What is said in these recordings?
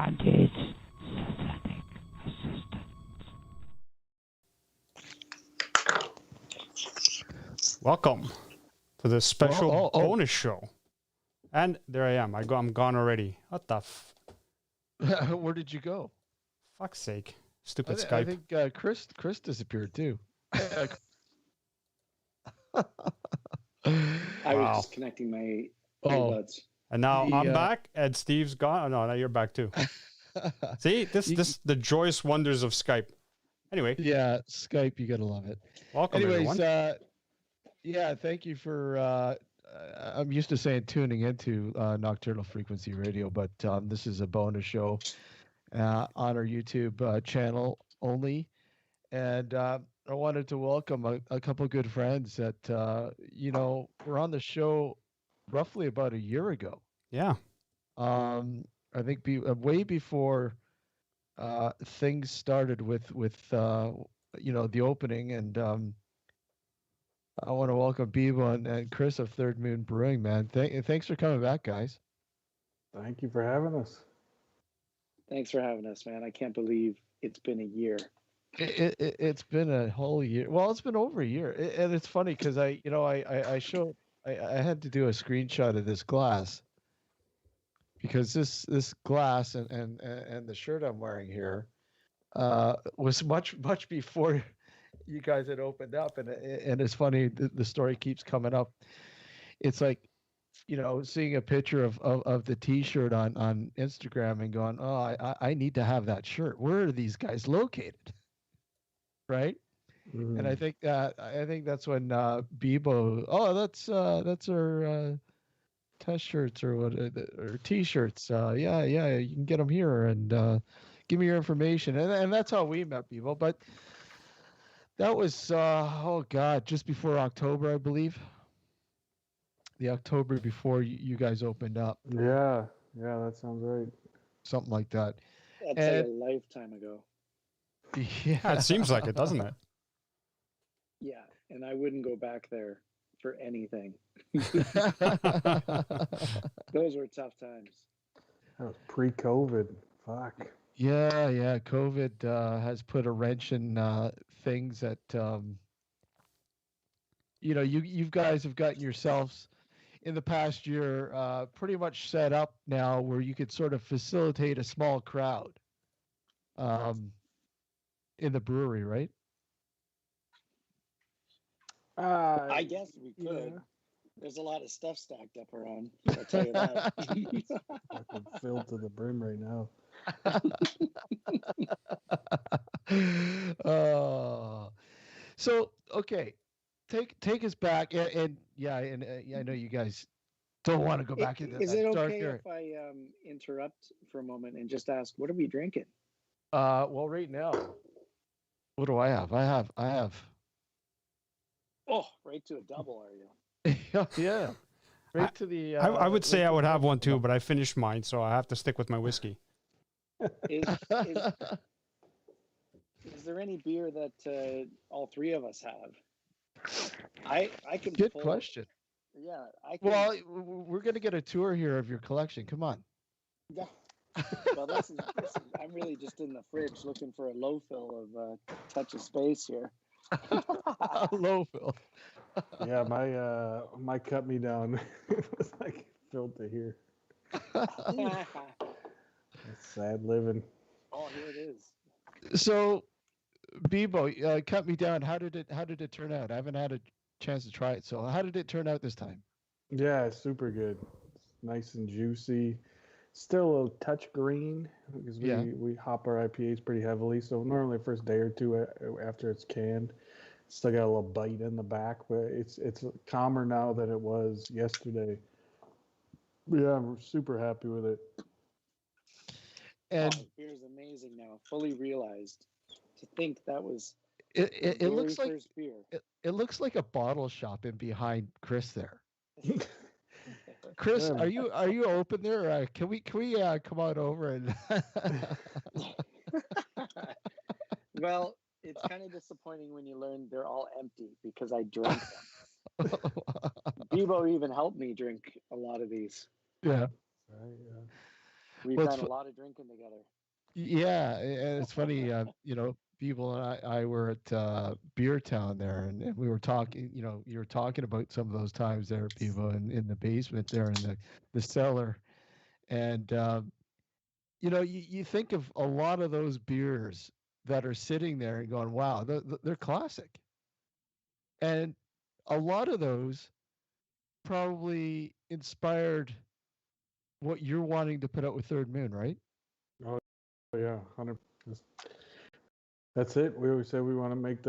Bondage satanic assistant. Welcome to this special Oh. bonus show. And there I am. I'm gone already. What the Where did you go? fuck's sake? Stupid Skype. I think Chris disappeared too. I was just connecting my earbuds. And now I'm back, and Steve's gone. Oh, no, now you're back too. See, this the joyous wonders of Skype. Anyway. Yeah, Skype, you gotta love it. Welcome, Anyways, everyone. yeah, thank you for. I'm used to saying tuning into Nocturnal Frequency Radio, but this is a bonus show on our YouTube channel only, and I wanted to welcome a couple good friends that were on the show roughly about a year ago. Yeah. I think way before things started with the opening, and I want to welcome Bebo and Chris of Third Moon Brewing, man. Thanks for coming back, guys. Thank you for having us. Thanks for having us, man. I can't believe it's been a year. It's been a whole year. Well, it's been over a year, and it's funny because I had to do a screenshot of this glass because this glass and the shirt I'm wearing here was much before you guys had opened up, and it's funny, the story keeps coming up. It's like, seeing a picture of the T-shirt on Instagram and going, oh, I need to have that shirt. Where are these guys located? Right. Mm. And I think that's when Bebo, that's our test shirts or T-shirts. Yeah, you can get them here, and give me your information, and that's how we met Bebo. But that was just before October, I believe. The October before you guys opened up. Yeah, that sounds right. Something like that. That's like a lifetime ago. Yeah, it seems like it, doesn't it? Yeah, and I wouldn't go back there for anything. Those were tough times. That was pre-COVID. Fuck. Yeah. COVID has put a wrench in things that you guys have gotten yourselves in the past year pretty much set up now where you could sort of facilitate a small crowd in the brewery, right? I guess we could. Yeah. There's a lot of stuff stacked up around. I'll tell you that. Fucking filled to the brim right now. So okay, take us back, and I know you guys don't want to go back into that. Is it okay if I interrupt for a moment and just ask, what are we drinking? Well, right now, what do I have? I have. Oh, right to a double, are you? Yeah. Right to the. I would say I would have one too, but I finished mine, so I have to stick with my whiskey. Is there any beer that all three of us have? I can. Good question. Yeah, I can. Well, we're gonna get a tour here of your collection. Come on. Yeah. Well, this is. I'm really just in the fridge looking for a low fill of touch of space here. Low fill. Yeah, my cut me down. It was like filled to here. That's sad living. Oh, here it is. So, Bebo, cut me down. How did it turn out? I haven't had a chance to try it. So, how did it turn out this time? Yeah, super good. Nice and juicy. Still a touch green because we hop our IPAs pretty heavily. So normally first day or two after it's canned, still got a little bite in the back, but it's calmer now than it was yesterday. But yeah, I'm super happy with it. And beer's amazing now. Fully realized. To think that was it looks like beer. It looks like a bottle shop in behind Chris there. Chris, are you open there? Can we come on over and? Well, it's kind of disappointing when you learn they're all empty because I drank them. Bebo even helped me drink a lot of these. Yeah. We've Well, done a lot of drinking together. yeah, and it's funny. People and I were at Beer Town there, and we were talking. You were talking about some of those times there, people, in the basement there in the cellar, and you think of a lot of those beers that are sitting there and going, wow, they're classic. And a lot of those probably inspired what you're wanting to put out with Third Moon, right? Oh yeah, 100. That's it. We always say we want to make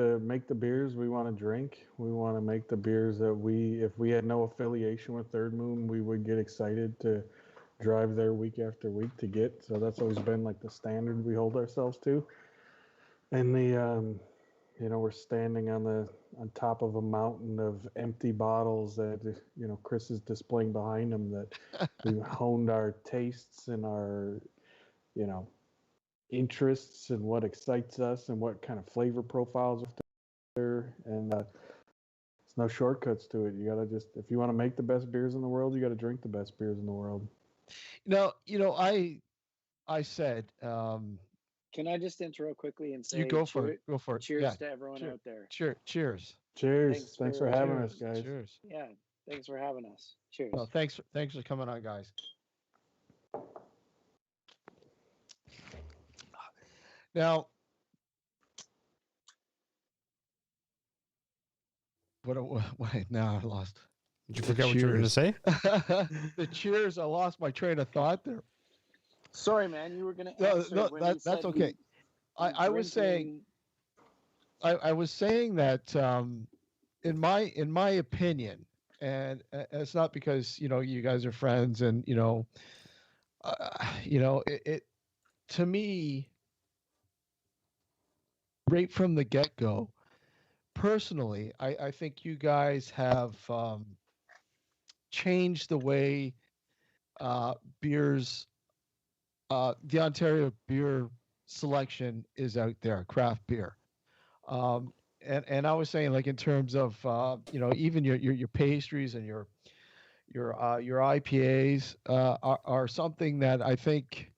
the beers we want to drink. We want to make the beers that if we had no affiliation with Third Moon, we would get excited to drive there week after week to get. So that's always been like the standard we hold ourselves to. And we're standing on top of a mountain of empty bottles that Chris is displaying behind him, that we honed our tastes and our interests and what excites us and what kind of flavor profiles there. And there's no shortcuts to it. You gotta if you want to make the best beers in the world, you got to drink the best beers in the world. Now, I said, can I just interrupt quickly and say, you go for it. Go for it. Cheers to everyone out there. Cheers. Cheers. Thanks for having us, guys. Cheers. Yeah, thanks for having us. Cheers. Well, thanks for coming on, guys. Now, what? Now I lost. Did you forget what you were going to say? The cheers. I lost my train of thought there. Sorry, man. You were going to answer. No, that's okay. I was saying. I was saying that in my opinion, and it's not because you guys are friends, and it to me, right from the get-go, personally, I think you guys have changed the way beers, the Ontario beer selection is out there, craft beer. And I was saying, like, in terms of even your pastries and your IPAs are something that I think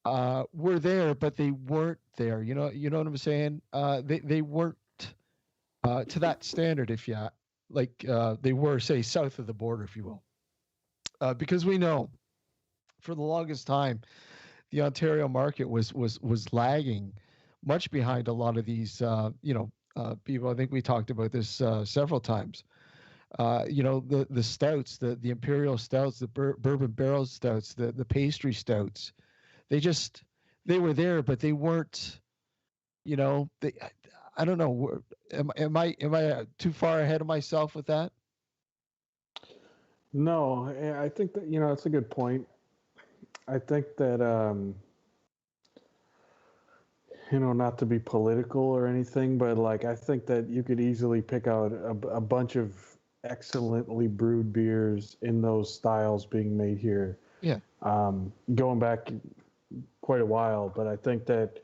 were there, but they weren't there. You know what I'm saying? They weren't to that standard, if you like. They were, say, south of the border, if you will, because we know for the longest time the Ontario market was lagging much behind a lot of these people. I think we talked about this several times. The stouts, the imperial stouts, the bourbon barrel stouts, the pastry stouts. They were there, but they weren't. I don't know. Am I too far ahead of myself with that? No, I think that it's a good point. I think that not to be political or anything, but like I think that you could easily pick out a bunch of excellently brewed beers in those styles being made here. Yeah. Going back quite a while, but I think that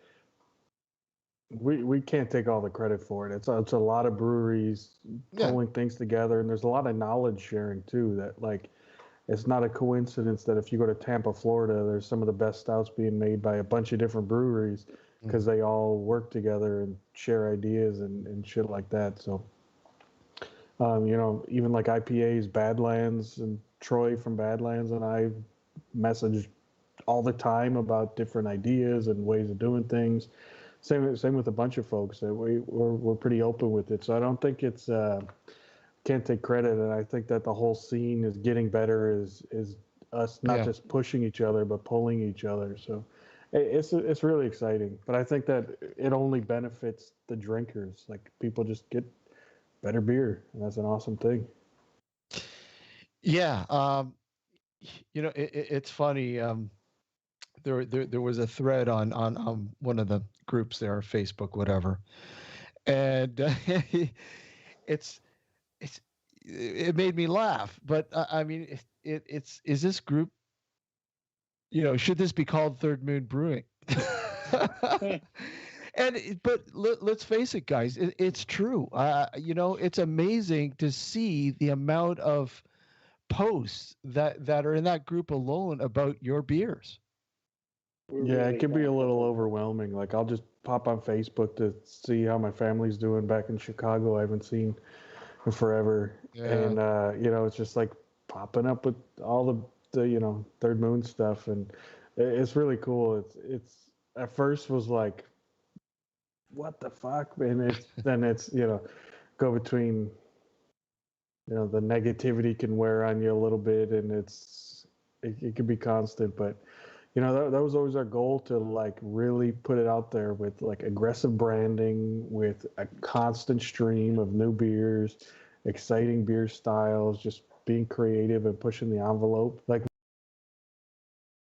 we can't take all the credit for it. It's a lot of breweries pulling things together, and there's a lot of knowledge sharing too. That like, it's not a coincidence that if you go to Tampa, Florida, there's some of the best stouts being made by a bunch of different breweries because they all work together and share ideas and shit like that. So, even like IPAs, Badlands and Troy from Badlands and I message all the time about different ideas and ways of doing things. Same with a bunch of folks that we're pretty open with it. So I don't think it's can't take credit, and I think that the whole scene is getting better. Is us not just pushing each other but pulling each other. So it's really exciting. But I think that it only benefits the drinkers. Like people just get better beer, and that's an awesome thing. Yeah, it's funny. There was a thread on one of the groups there, Facebook, whatever, and it made me laugh. But I mean, is this group? Should this be called Third Moon Brewing? But let's face it, guys. It's true. It's amazing to see the amount of posts that are in that group alone about your beers. Yeah, it can be a thankful little for it. overwhelming. Like I'll just pop on Facebook to see how my family's doing back in Chicago. I haven't seen in forever, Yeah. and it's just like popping up with all the Third Moon stuff, and it's really cool. It's at first was like, what the fuck, and it's go between the negativity can wear on you a little bit, and it can be constant, but that was always our goal, to like really put it out there with like aggressive branding, with a constant stream of new beers, exciting beer styles, just being creative and pushing the envelope. Like,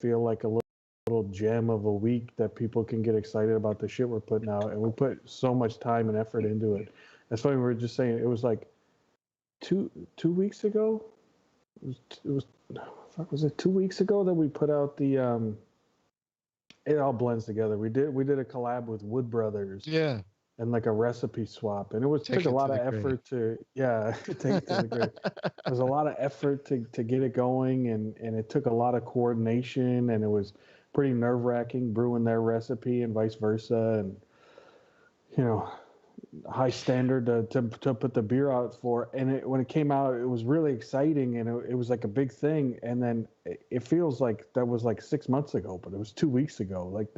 feel like a little gem of a week that people can get excited about the shit we're putting out, and we put so much time and effort into it. That's why we were just saying, it was like two weeks ago. It was fuck, was it 2 weeks ago that we put out the it all blends together. We did a collab with Wood Brothers. Yeah. And like a recipe swap, and it Take took a it lot to of the grave. effort to take it to the grave. There's a lot of effort to get it going, and it took a lot of coordination, and it was pretty nerve-wracking brewing their recipe and vice versa, and high standard to put the beer out for. And when it came out, it was really exciting, and it was like a big thing. And then it feels like that was like 6 months ago, but it was 2 weeks ago. Like,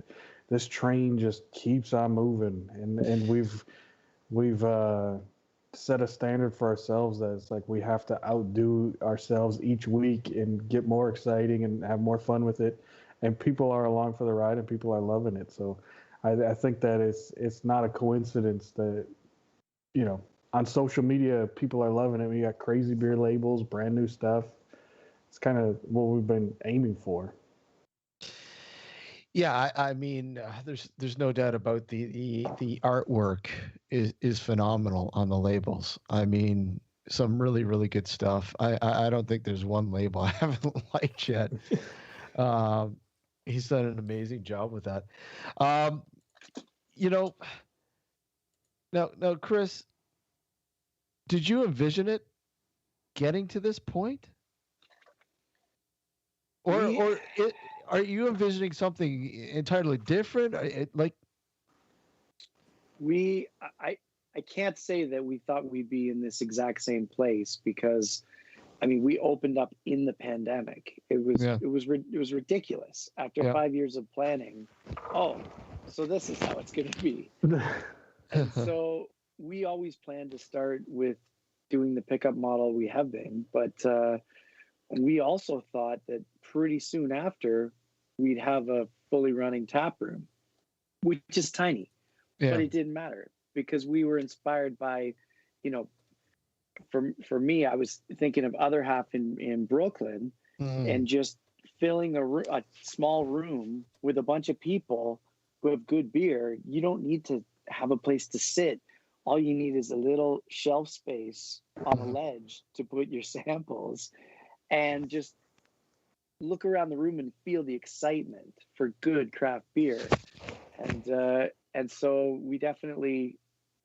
this train just keeps on moving, and we've set a standard for ourselves that it's like we have to outdo ourselves each week and get more exciting and have more fun with it. And people are along for the ride, and people are loving it. So I think that it's not a coincidence that on social media people are loving it. We got crazy beer labels, brand new stuff. It's kind of what we've been aiming for. Yeah, I mean, there's no doubt about the artwork is phenomenal on the labels. I mean, some really really good stuff. I don't think there's one label I haven't liked yet. Um, he's done an amazing job with that. Um, you know, now, Chris, did you envision it getting to this point, or We are you envisioning something entirely different? we I can't say that we thought we'd be in this exact same place, because I mean, we opened up in the pandemic. It was ridiculous. After 5 years of planning, oh, so this is how it's going to be. And so we always planned to start with doing the pickup model. We have been, but we also thought that pretty soon after we'd have a fully running tap room, which is tiny, but it didn't matter, because we were inspired by, for me, I was thinking of other half in Brooklyn, and just filling a small room with a bunch of people who have good beer. You don't need to have a place to sit. All you need is a little shelf space on a ledge to put your samples, and just look around the room and feel the excitement for good craft beer. And so we definitely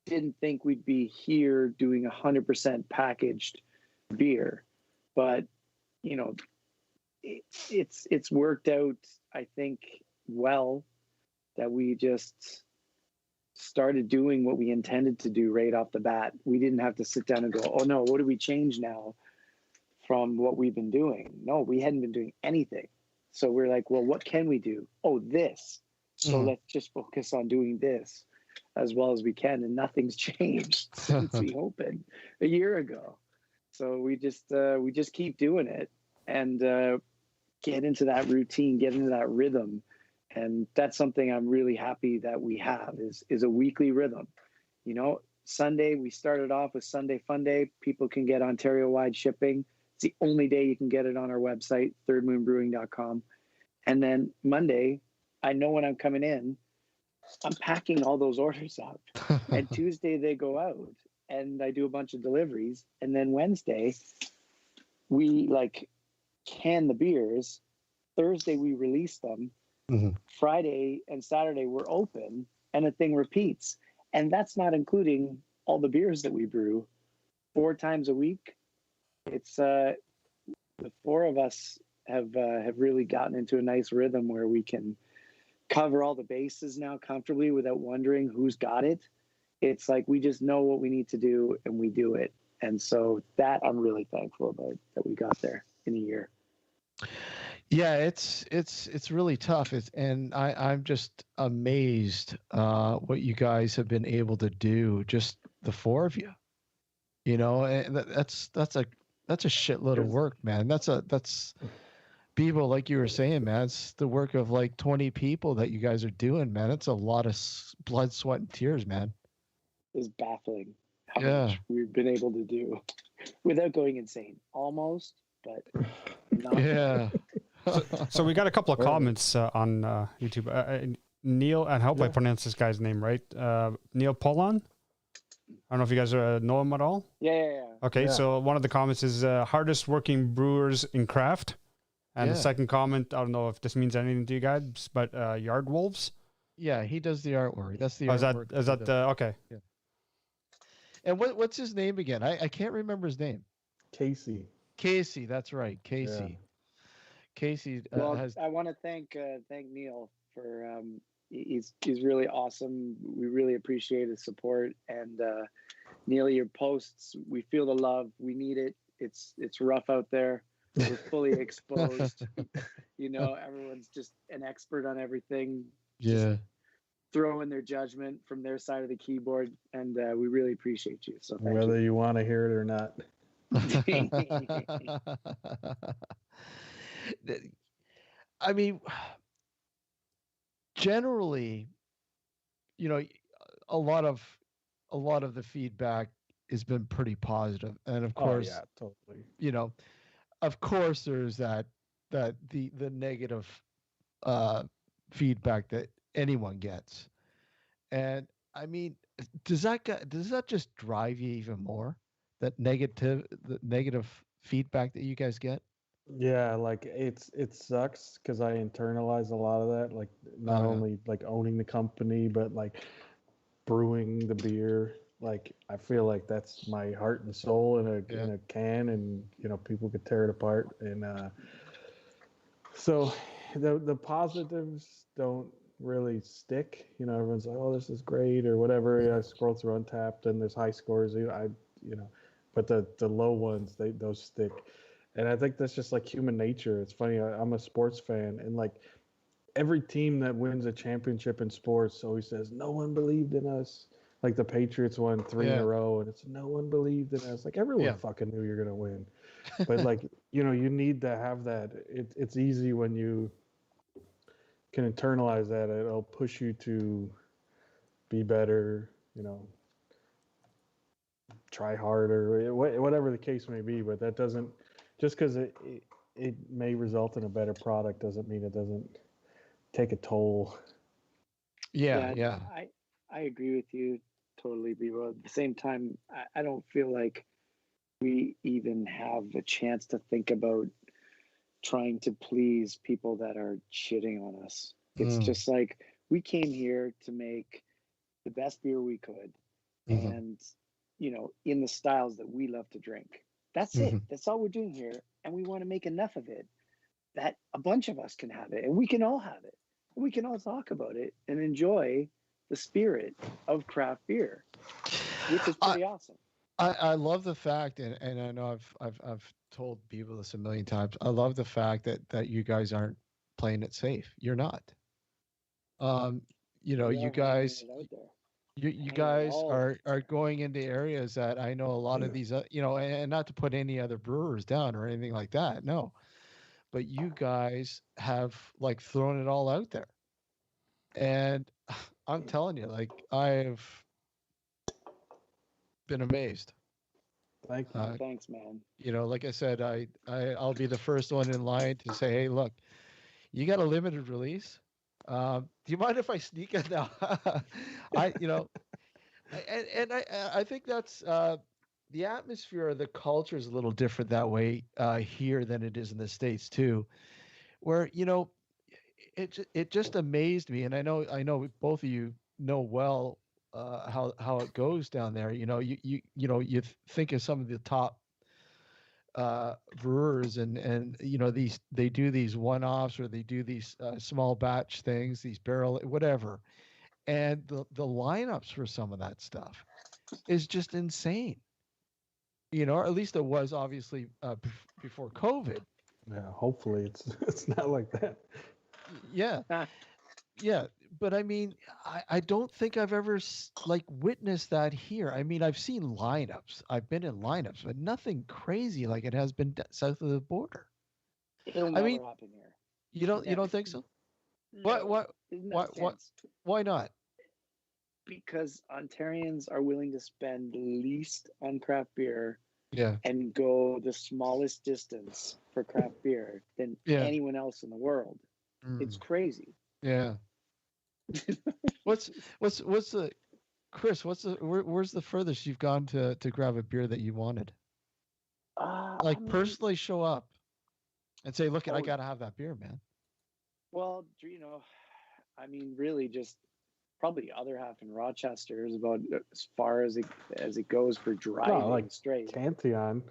didn't think we'd be here doing 100% packaged beer, but it's worked out, I think, well, that we just started doing what we intended to do right off the bat. We didn't have to sit down and go, oh no, what do we change now from what we've been doing? No, we hadn't been doing anything. So we're like, well, what can we do? Oh, this. So let's just focus on doing this as well as we can. And nothing's changed since we opened a year ago. So we just keep doing it, and get into that routine, get into that rhythm. And that's something I'm really happy that we have is a weekly rhythm. Sunday, we started off with Sunday Fun Day. People can get Ontario-wide shipping. It's the only day you can get it on our website, thirdmoonbrewing.com. And then Monday, I know when I'm coming in, I'm packing all those orders up. And Tuesday, they go out, and I do a bunch of deliveries. And then Wednesday, we can the beers. Thursday, we release them. Friday and Saturday, we're open, and the thing repeats. And that's not including all the beers that we brew 4 times a week. It's the 4 of us have really gotten into a nice rhythm where we can cover all the bases now comfortably without wondering who's got it. It's like we just know what we need to do and we do it. And so that I'm really thankful about that we got there in a year. Yeah, it's really tough. And I'm just amazed what you guys have been able to do, just the four of you. You know, and that's a shitload of work, man. That's Bebo, like you were saying, man. It's the work of like 20 people that you guys are doing, man. It's a lot of blood, sweat, and tears, man. It's baffling how much we've been able to do without going insane. Almost, but not. Yeah. So we got a couple of comments on YouTube. Neil, and I hope I pronounced this guy's name right. Neil Polan. I don't know if you guys know him at all. Yeah. Okay, so one of the comments is hardest working brewers in craft. And the second comment, I don't know if this means anything to you guys, but Yard Wolves. Yeah, he does the artwork. That's the artwork. Is that okay? Yeah. And what's his name again? I can't remember his name. Casey. Casey, that's right. Casey. Yeah. Casey I want to thank Neil for he's really awesome. We really appreciate his support, and Neil, your posts, we feel the love. We need it. It's rough out there. We're fully exposed. You know, everyone's just an expert on everything. Yeah. Throw in their judgment from their side of the keyboard, and we really appreciate you. So thank whether you. You want to hear it or not. I mean, generally, you know, a lot of the feedback has been pretty positive, and of course, totally. You know, of course, there's the negative feedback that anyone gets, and I mean, does that just drive you even more? The negative feedback that you guys get? Yeah, like it sucks because I internalize a lot of that, like not only like owning the company, but like brewing the beer. Like I feel like that's my heart and soul in a can, and you know, people could tear it apart. And so the positives don't really stick. You know, everyone's like, oh, this is great or whatever. I scroll through Untapped and there's high scores. But the low ones, those stick. And I think that's just like human nature. It's funny. I'm a sports fan, and like every team that wins a championship in sports always says, no one believed in us. Like the Patriots won 3 in a row, and it's no one believed in us. Like everyone fucking knew you're going to win. But like, you know, you need to have that. It's easy when you can internalize that. It'll push you to be better, you know, try harder, whatever the case may be. But that doesn't, just because it may result in a better product doesn't mean it doesn't take a toll. Yeah. I agree with you totally, Bebo. At the same time, I don't feel like we even have a chance to think about trying to please people that are shitting on us. It's just like we came here to make the best beer we could, and you know, in the styles that we love to drink. That's it. That's all we're doing here. And we want to make enough of it that a bunch of us can have it, and we can all have it. We can all talk about it and enjoy the spirit of craft beer, which is pretty awesome. I love the fact, and I know I've told people this a million times. I love the fact that you guys aren't playing it safe. You're not. You know, you guys. You guys are going into areas that I know a lot of these, you know, and not to put any other brewers down or anything like that. No, but you guys have like thrown it all out there. And I'm telling you, like, I've been amazed. Thank you. Thanks, man. You know, like I said, I'll be the first one in line to say, hey, look, you got a limited release. Do you mind if I sneak it now? I think that's the atmosphere, the culture is a little different that way here than it is in the States too, where, you know, it just amazed me. And I know both of you know well how it goes down there. You know, you think of some of the top brewers, and they do these one-offs, or they do these small batch things, these barrel whatever, and the lineups for some of that stuff is just insane. Or at least it was, obviously, before COVID. Yeah, hopefully it's not like that. Yeah, yeah, but I mean, I don't think I've ever witnessed that here. I mean, I've seen lineups, I've been in lineups, but nothing crazy like it has been south of the border. It'll I never mean, happen here. you don't think so? No, there's no sense. Why not? Because Ontarians are willing to spend least on craft beer Yeah, and go the smallest distance for craft beer than anyone else in the world. It's crazy. yeah. What's the Chris? Where's the furthest you've gone to grab a beer that you wanted? Personally show up and say, "Look, I gotta have that beer, man." Well, I mean, really, just probably the other half in Rochester is about as far as it goes for driving straight. Cantillon.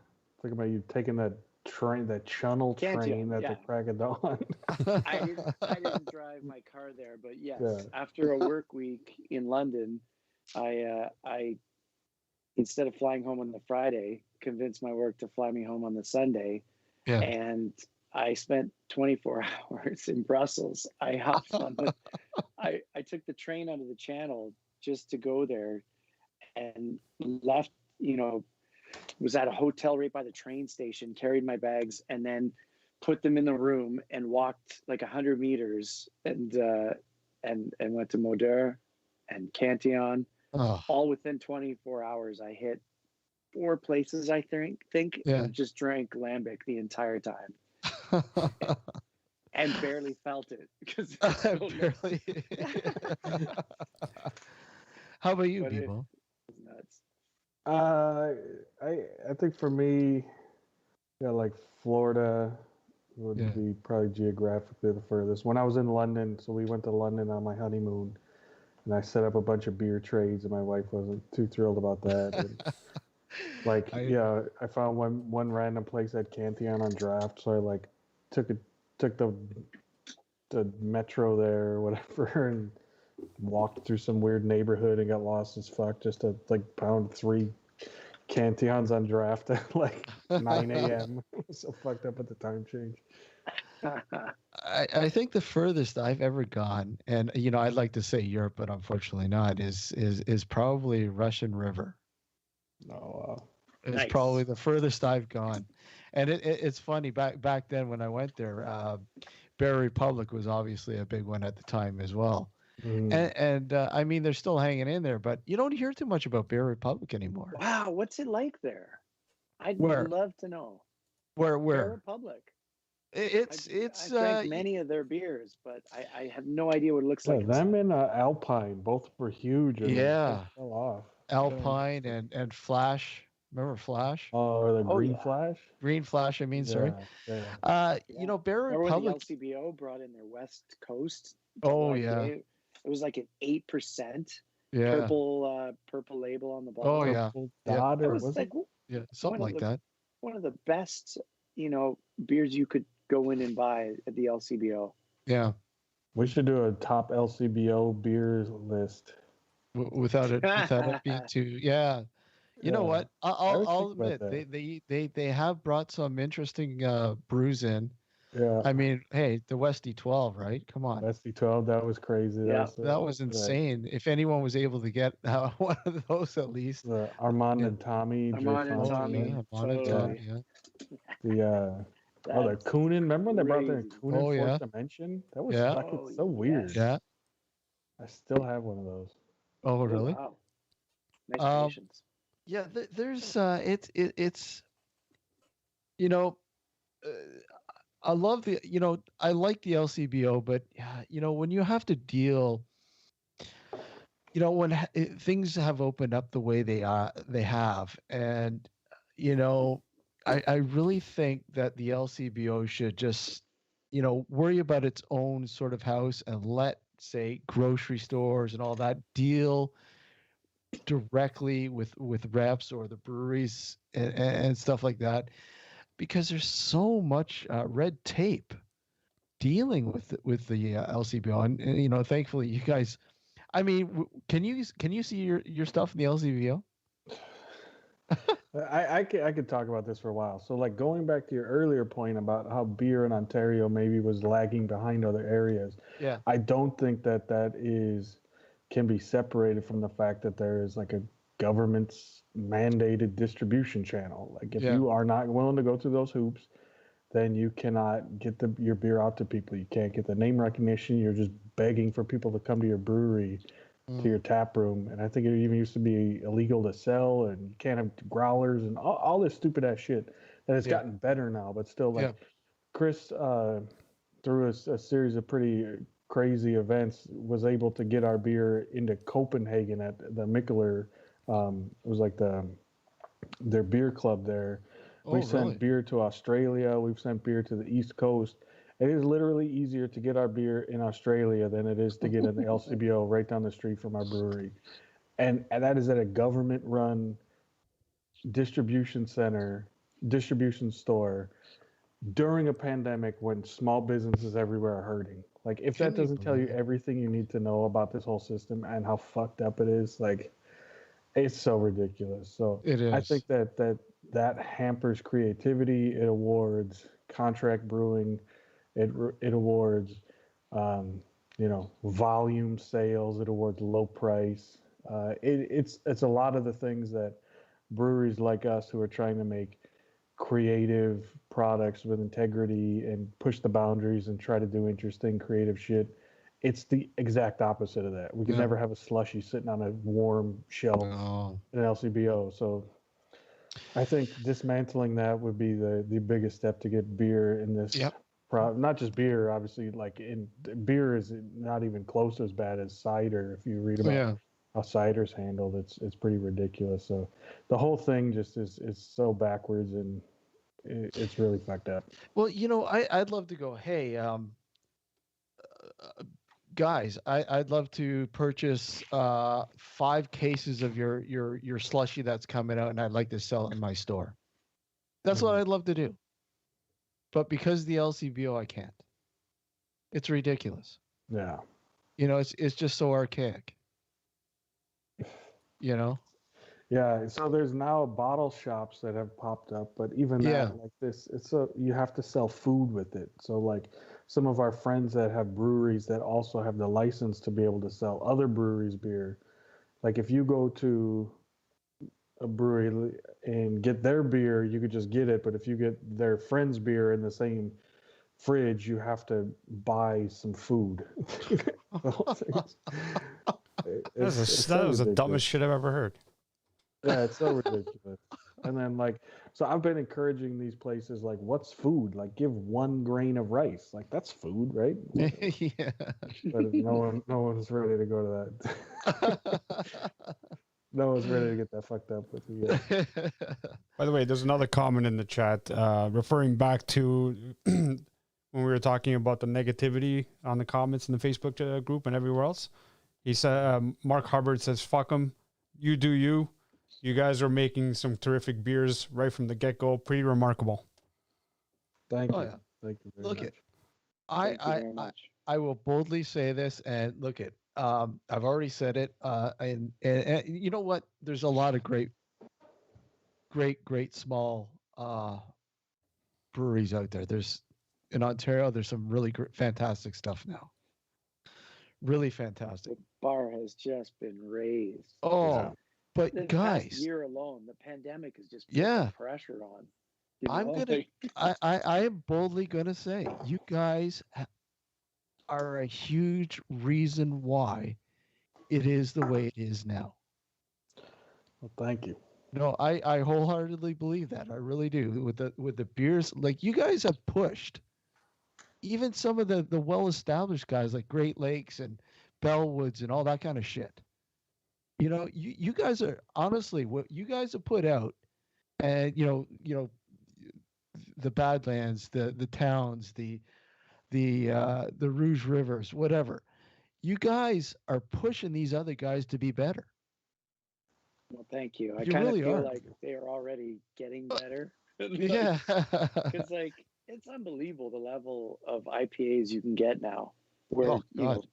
Think about you taking that train, that channel train at the crack of dawn. I didn't drive my car there, but yes, after a work week in London, I instead of flying home on the Friday, convinced my work to fly me home on the Sunday, and I spent 24 hours in Brussels. I hopped on I took the train out of the Channel just to go there, and left. Was at a hotel right by the train station, carried my bags, and then put them in the room and walked like 100 meters and went to Modeur and Cantillon. All within 24 hours. I hit 4 places, I think, and just drank lambic the entire time. And barely felt it because barely. How about you, Bebo? It was nuts. I think for me, like Florida would be probably geographically the furthest. When I was in London, so we went to London on my honeymoon, and I set up a bunch of beer trades, and my wife wasn't too thrilled about that. And I found one random place at Cantillon on draft, so I took the metro there or whatever, and walked through some weird neighborhood and got lost as fuck just to pound 3 Cantillons on draft at 9 a.m. So fucked up at the time change. I think the furthest I've ever gone, and I'd like to say Europe, but unfortunately not, is probably Russian River. It's probably the furthest I've gone. And it's funny, back then when I went there, Bear Republic was obviously a big one at the time as well. And I mean, they're still hanging in there, but you don't hear too much about Bear Republic anymore. Wow, what's it like there? I'd love to know. Where? Bear Republic. It's I drank many of their beers, but I have no idea what it looks like. Them and Alpine, both were huge. And fell off. Alpine and Flash. Remember Flash? Or the Green Flash? Green Flash, I mean, sorry. Yeah. Bear Republic. The LCBO brought in their West Coast. Oh, yeah. It was like an 8% purple label on the bottom. Oh, yeah. Dot, or was like, yeah, something like that. One of the best, beers you could go in and buy at the LCBO. Yeah. We should do a top LCBO beers list. Without it being too, You know what? I'll admit they have brought some interesting brews in. Yeah. I mean, hey, the Westie 12, right? Come on. Westie 12, that was crazy. Yeah. That was insane. If anyone was able to get one of those, at least. Armand and Tommy. Armand and Tommy. The Koonin. Remember when they brought their Koonin Fourth Dimension? That was fucking so weird. Yeah. I still have one of those. Oh, really? Wow. Nice patience. Yeah, there's it's I love I like the LCBO, but when you have to deal, when things have opened up the way they have, and I really think that the LCBO should just worry about its own sort of house and let, say, grocery stores and all that deal directly with reps or the breweries and stuff like that, because there's so much red tape dealing with the LCBO, and thankfully you guys. I mean, can you see your stuff in the LCBO? I could talk about this for a while. So like going back to your earlier point about how beer in Ontario maybe was lagging behind other areas. Yeah. I don't think that can be separated from the fact that there is like a government's mandated distribution channel. Like if you are not willing to go through those hoops, then you cannot get your beer out to people. You can't get the name recognition. You're just begging for people to come to your brewery, to your tap room. And I think it even used to be illegal to sell, and you can't have growlers and all this stupid ass shit. That has gotten better now, but still, like Chris, through a series of pretty crazy events, was able to get our beer into Copenhagen at the Mikkeller. It was like their beer club there. We've sent beer to Australia. We've sent beer to the East Coast. It is literally easier to get our beer in Australia than it is to get in the LCBO right down the street from our brewery. And that is at a government-run distribution store during a pandemic when small businesses everywhere are hurting. Like, if that doesn't tell you everything you need to know about this whole system and how fucked up it is, like, it's so ridiculous. So it is. I think that hampers creativity. It awards contract brewing. It awards, volume sales. It awards low price. It's a lot of the things that breweries like us who are trying to make creative products with integrity and push the boundaries and try to do interesting creative shit. It's the exact opposite of that. We can never have a slushy sitting on a warm shelf in an LCBO. So I think dismantling that would be the biggest step to get beer in this. Not just beer, obviously. Like beer is not even close as bad as cider. If you read about how cider's handled, it's pretty ridiculous. So the whole thing just is so backwards, and it's really fucked up. Well, I'd love to go, hey, guys, I'd love to purchase 5 cases of your slushy that's coming out, and I'd like to sell it in my store. That's what I'd love to do. But because the LCBO, I can't. It's ridiculous. Yeah. It's just so archaic. Yeah. So there's now bottle shops that have popped up, but even that, like this, you have to sell food with it. So like some of our friends that have breweries that also have the license to be able to sell other breweries' beer. Like if you go to a brewery and get their beer, you could just get it. But if you get their friend's beer in the same fridge, you have to buy some food. That was the dumbest shit I've ever heard. Yeah, it's so ridiculous. And then so I've been encouraging these places, like, what's food? Like, give 1 grain of rice. Like, that's food, right? Yeah. But no one's ready to go to that. No one's ready to get that fucked up with you yet. By the way, there's another comment in the chat referring back to when we were talking about the negativity on the comments in the Facebook group and everywhere else. He said, Mark Hubbard says, fuck them. You do you. You guys are making some terrific beers right from the get-go. Pretty remarkable. Thank you. Yeah. Thank you very much. I will boldly say this, and look it. I've already said it, and you know what? There's a lot of great small breweries out there. There's in Ontario. There's some really fantastic stuff now. Really fantastic. The bar has just been raised. Oh, but the guys, past year alone, the pandemic has just put pressure on. I am boldly gonna say, you guys are a huge reason why it is the way it is now. Well, thank you. No, I wholeheartedly believe that. I really do. With the beers, like you guys have pushed even some of the well-established guys like Great Lakes and Bellwoods and all that kind of shit. You guys are honestly what you guys have put out, and the Badlands, the Towns, the Rouge Rivers, whatever. You guys are pushing these other guys to be better. Well, thank you. I You kind really of feel are. like they are already getting better. Yeah. Because like it's unbelievable the level of IPAs you can get now. Where Oh God.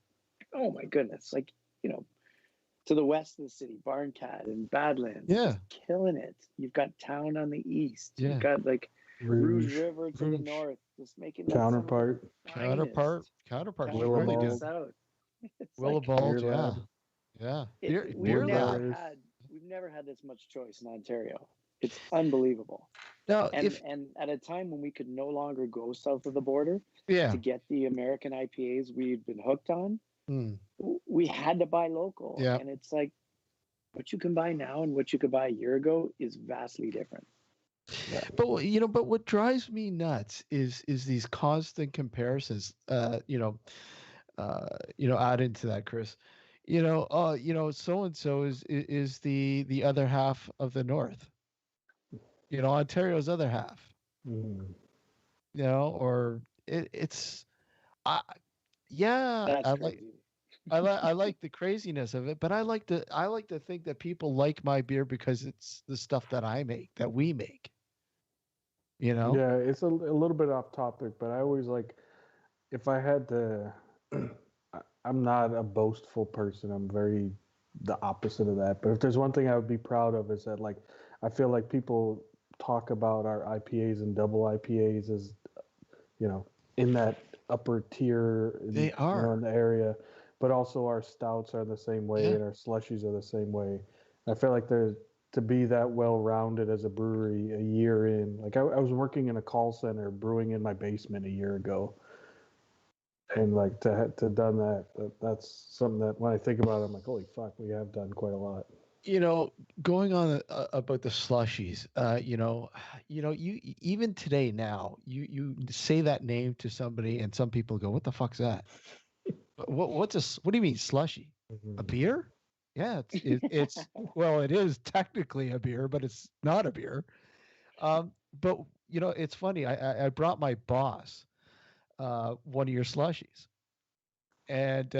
oh my goodness, like to the west of the city, Barncat and Badlands, Yeah. just killing it. You've got Town on the east. Yeah. You've got like Rouge Rouge, River to the Rouge. north, just making some of the Counterpart, finest. Counterpart's Counterpart really to the good. Willowball. south. It's like Willowball, Beer yeah. Lab, Yeah. we've Beer Wood Lab. Brothers. we've never had this much choice in Ontario. It's unbelievable. Now, And if and at a time when we could no longer go south of the border yeah. to get the American IPAs we'd been hooked on, Mm, we had to buy local. yeah. And it's like what you can buy now and what you could buy a year ago is vastly different. But but what drives me nuts is these constant comparisons. Add into that, Chris. So and so is the other half of the North. Ontario's other half. Mm. Or it's, I yeah, That's I like. crazy. I like the craziness of it, but I like to think that people like my beer because it's the stuff that we make. Yeah, it's a little bit off topic, but I always like if I had to. I'm not a boastful person. I'm very the opposite of that. But if there's one thing I would be proud of is that like I feel like people talk about our IPAs and double IPAs as in that upper tier. They are. In the area, but also our stouts are the same way Yeah. and our slushies are the same way. I feel like there's to be that well-rounded as a brewery a year in. Like I was working in a call center brewing in my basement a year ago. And like to done that's something that when I think about it, I'm like, holy fuck, we have done quite a lot. Going on about the slushies, you even today now, you say that name to somebody and some people go, "What the fuck's that? What do you mean slushy? A beer?" Yeah, it's well, it is technically a beer, but it's not a beer. But it's funny. I brought my boss one of your slushies, and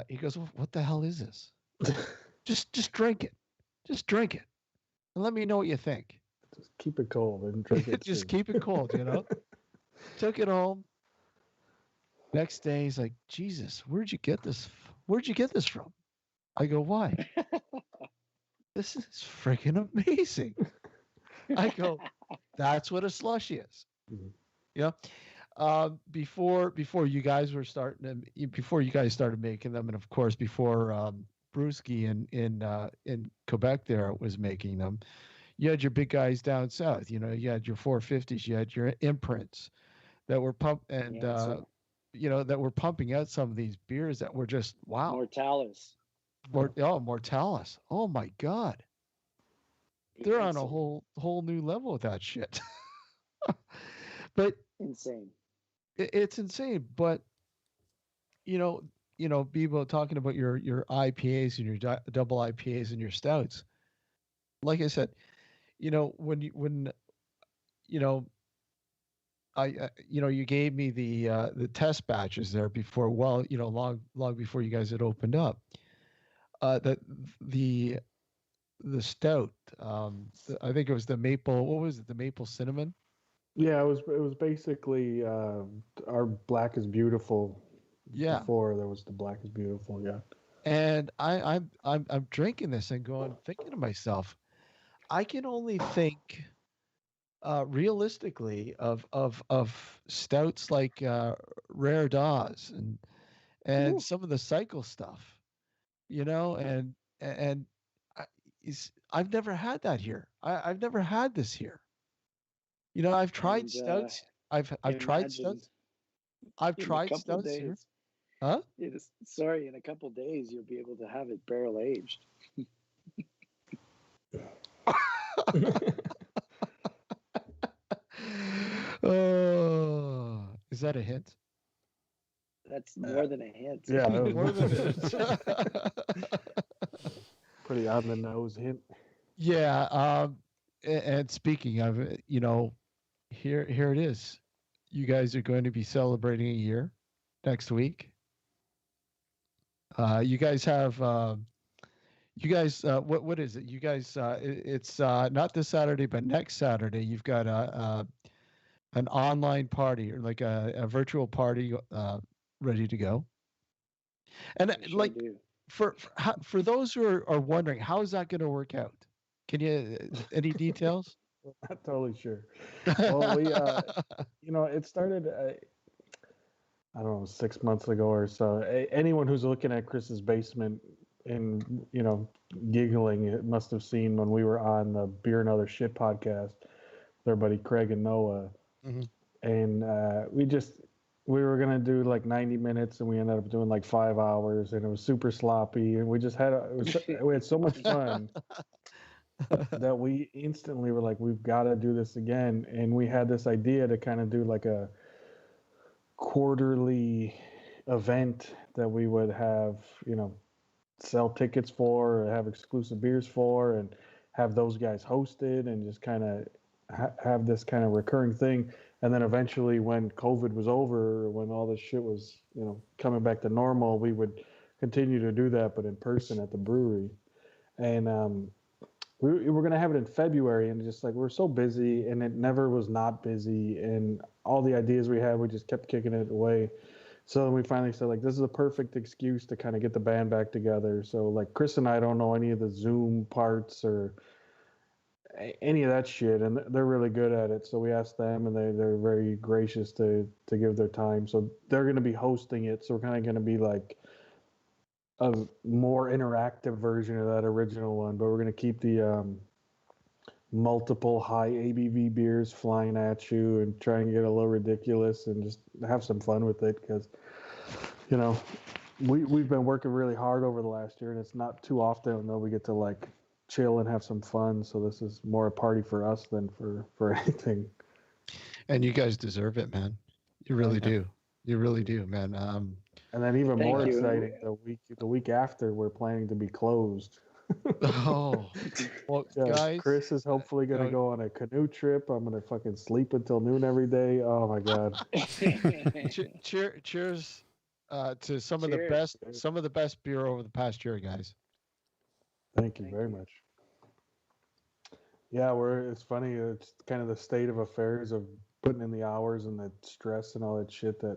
he goes, "What the hell is this? Just drink it. Just drink it, and let me know what you think." Just keep it cold and drink it. Just keep it cold, Took it home. Next day, he's like, "Jesus, where'd you get this? Where'd you get this from?" I go, "Why? This is freaking amazing." I go, "That's what a slushy is." Mhm. Before you guys were starting them, before you guys started making them, and of course before Brewski in Quebec there was making them, you had your big guys down south. You had your 450s, you had your imprints that were that were pumping out some of these beers that were just wow. Mortalis. Mortalis. Oh my God. They're on a Insane. whole new level with that shit. But Insane. it's insane. But Bebo, talking about your IPAs and your double IPAs and your stouts. Like I said, when you gave me the test batches there before, well, long before you guys had opened up. That the stout, I think it was the maple. What was it? The maple cinnamon. Yeah, it was basically our Black is Beautiful. Yeah. Before there was the Black is Beautiful, yeah. And I'm drinking this and thinking to myself, I can only think realistically of stouts like Rare Dawes and Ooh. some of the cycle stuff, and I- I've never had that here. I've never had this here. I've tried And, stouts. I've tried imagine stouts. I've in a tried couple stouts here. days. Huh? Sorry, in a couple days you'll be able to have it barrel aged. Oh, is that a hint? That's more than a hint. Yeah, that was More than a hint. pretty on the nose hint. Yeah. And speaking of it, here it is. You guys are going to be celebrating a year next week. You guys have You guys, what is it? You guys, it's not this Saturday, but next Saturday. You've got an online party or like a virtual party ready to go. And We sure like do. for those who are wondering, how is that going to work out? Can you any details? Not totally sure. Well, we, it started, I don't know, 6 months ago or so. Anyone who's looking at Chris's basement and, giggling, it must have seen when we were on the Beer and Other Shit podcast with our buddy Craig and Noah. Mm-hmm. And we were going to do like 90 minutes and we ended up doing like 5 hours and it was super sloppy. And we just we had so much fun that we instantly were like, we've got to do this again. And we had this idea to kind of do like a quarterly event that we would have, sell tickets for, or have exclusive beers for, and have those guys hosted and just kind of have this kind of recurring thing. And then eventually when COVID was over, when all this shit was, coming back to normal, we would continue to do that, but in person at the brewery. And we were going to have it in February, and just like we're so busy, and it never was not busy, and all the ideas we had, we just kept kicking it away. So then we finally said, like, this is a perfect excuse to kind of get the band back together. So like Chris and I don't know any of the Zoom parts or any of that shit, and they're really good at it. So we asked them, and they're very gracious to give their time. So they're going to be hosting it. So we're kind of going to be like a more interactive version of that original one, but we're going to keep the multiple high ABV beers flying at you and try and get a little ridiculous and just have some fun with it, because we've been working really hard over the last year, and it's not too often that we get to like chill and have some fun. So this is more a party for us than for anything. And you guys deserve it, man. You really do. You really do, man. And then even Thank more you. exciting, the week after, we're planning to be closed. Oh, well, Yeah, guys. Chris is hopefully going to go on a canoe trip. I'm going to fucking sleep until noon every day. Oh my God. Cheers to some of Cheers. the best beer over the past year, guys. Thank you very much. Yeah, it's funny. It's kind of the state of affairs of putting in the hours and the stress and all that shit that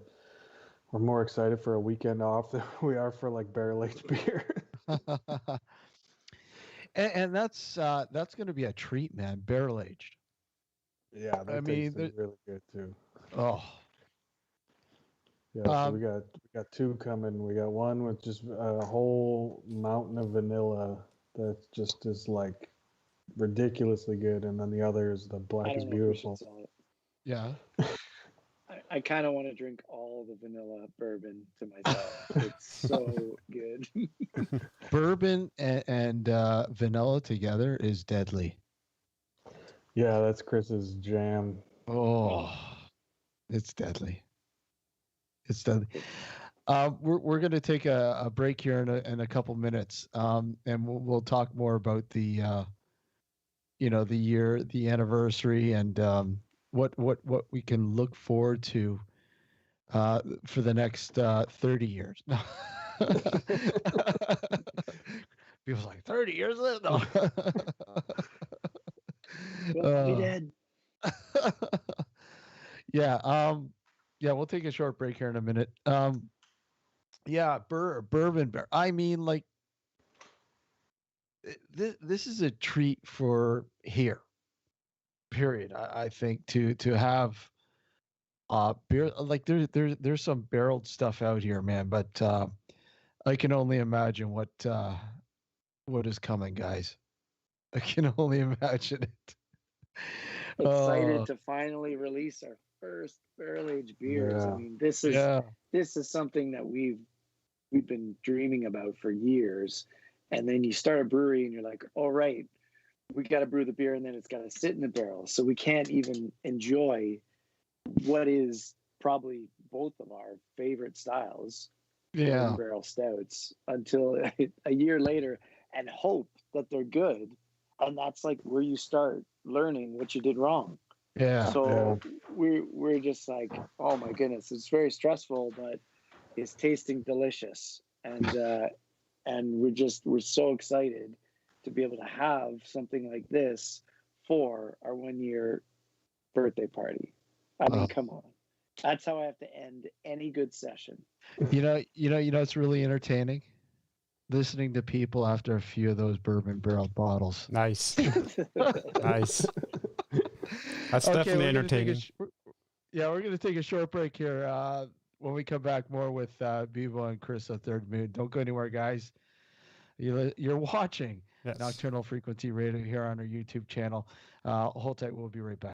we're more excited for a weekend off than we are for like barrel-aged beer. and that's going to be a treat, man. Barrel aged. Yeah, that tastes really good too. Oh, yeah. So we got two coming. We got one with just a whole mountain of vanilla that just is like ridiculously good, and then the other is the Black is Beautiful. Yeah. I kind of want to drink all the vanilla bourbon to myself. It's so good. Bourbon and vanilla together is deadly. Yeah, that's Chris's jam. Oh, it's deadly. It's deadly. We're going to take a break here in a couple minutes, and we'll talk more about the the year, the anniversary, and what we can look forward to for the next 30 years. People's like 30 years? No. We did. Yeah. Yeah. We'll take a short break here in a minute. Yeah. Bourbon bear. I mean, like, this is a treat for here. Period. I think to have beer, like there's some barreled stuff out here, man. But I can only imagine what is coming, guys. I can only imagine it. Excited to finally release our first barrel-aged beers. Yeah. I mean, this is something that we've been dreaming about for years. And then you start a brewery and you're like, all right, we got to brew the beer and then it's got to sit in the barrel. So we can't even enjoy what is probably both of our favorite styles, barrel stouts, until a year later, and hope that they're good. And that's like where you start learning what you did wrong. Yeah. So we're just like, oh my goodness, it's very stressful, but it's tasting delicious. And and we're so excited to be able to have something like this for our 1-year birthday party. I mean, come on. That's how I have to end any good session. It's really entertaining listening to people after a few of those bourbon barrel bottles. Nice. Nice. That's definitely entertaining. We're going to take a short break here. When we come back, more with Bebo and Chris of Third Moon. Don't go anywhere, guys. You're watching Nocturnal Frequency Radio here on our YouTube channel. Hold tight. We'll be right back.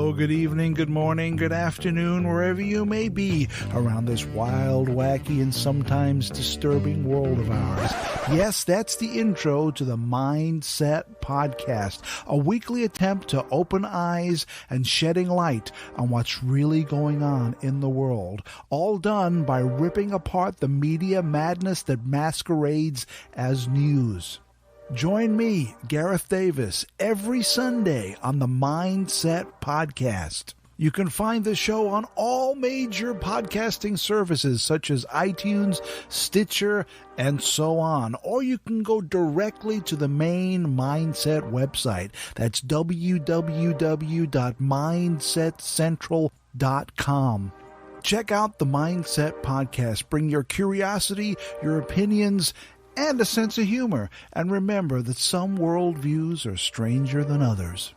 hello, good evening, good morning, good afternoon, wherever you may be around this wild, wacky, and sometimes disturbing world of ours. Yes, that's the intro to the Mindset Podcast, a weekly attempt to open eyes and shedding light on what's really going on in the world, all done by ripping apart the media madness that masquerades as news. Join me, Gareth Davis, every Sunday on the Mindset Podcast. You can find the show on all major podcasting services such as iTunes, Stitcher, and so on. Or you can go directly to the main Mindset website. That's www.mindsetcentral.com. Check out the Mindset Podcast. Bring your curiosity, your opinions, and a sense of humor. And remember that some worldviews are stranger than others.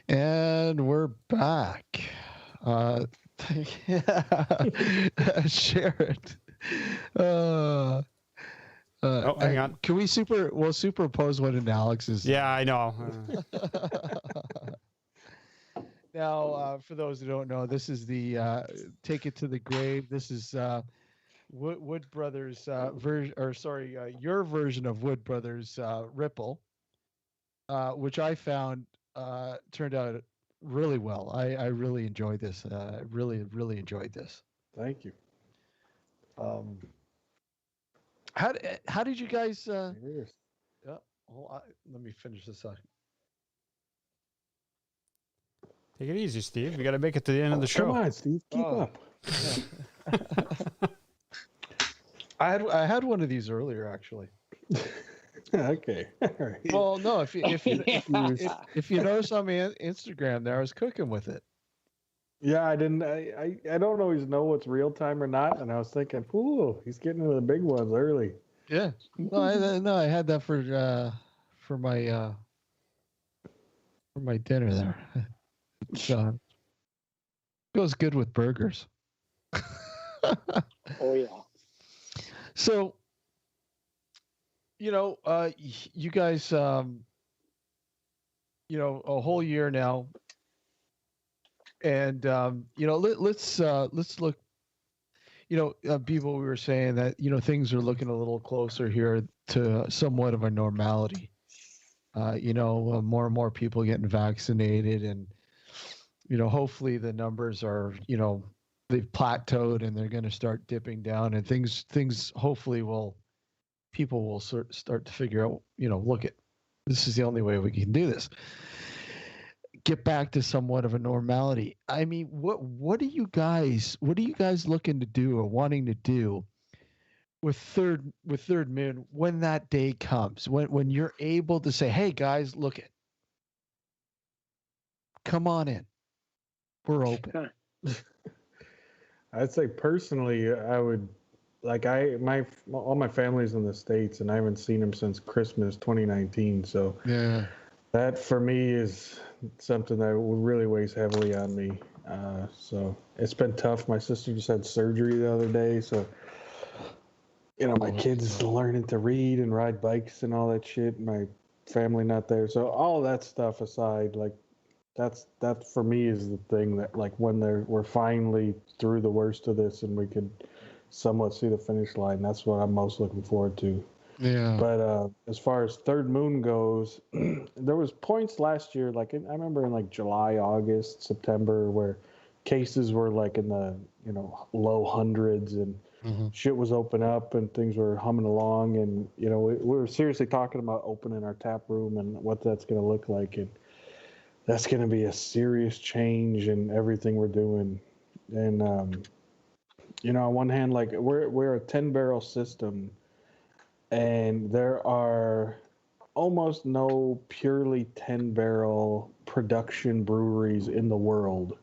And we're back. Share it. Hang on. Can we we'll superimpose what in Alex's? Yeah, I know. Now, for those who don't know, this is the Take It to the Grave. This is Wood Brothers version, or sorry, your version of Wood Brothers Ripple, which I found turned out really well. I really enjoyed this. Really enjoyed this. Thank you. How did you guys? let me finish this up. Take it easy, Steve. We got to make it to the end of the show. Come on, Steve. Keep up. I had one of these earlier, actually. Okay. All right. Well, no, if you notice on my Instagram there, I was cooking with it. Yeah, I didn't. I don't always know what's real time or not, and I was thinking, ooh, he's getting into the big ones early. Yeah. No, I had that for my dinner there. So goes good with burgers. Oh yeah. So, you guys, a whole year now, and let's look. Bebo, we were saying that things are looking a little closer here to somewhat of a normality. More and more people getting vaccinated, and hopefully the numbers are they've plateaued and they're going to start dipping down, and things hopefully people will start to figure out, look at this is the only way we can do this. Get back to somewhat of a normality. I mean, what are you guys looking to do or wanting to do with Third Moon when that day comes, when you're able to say, hey guys, look it, come on in, we're open. I'd say personally, I would all my family's in the States, and I haven't seen them since Christmas 2019. So yeah, that for me is something that really weighs heavily on me. So it's been tough. My sister just had surgery the other day, so my kids learning to read and ride bikes and all that shit. My family not there, so all that stuff aside, like that for me is the thing that, like, when we're finally through the worst of this and we could somewhat see the finish line, that's what I'm most looking forward to. Yeah. But as far as Third Moon goes, there was points last year, like I remember in like July, August, September, where cases were like in the low hundreds, and shit was open up and things were humming along, and we were seriously talking about opening our tap room and what that's going to look like, and that's going to be a serious change in everything we're doing. And on one hand, like we're a 10-barrel system, and there are almost no purely 10-barrel production breweries in the world,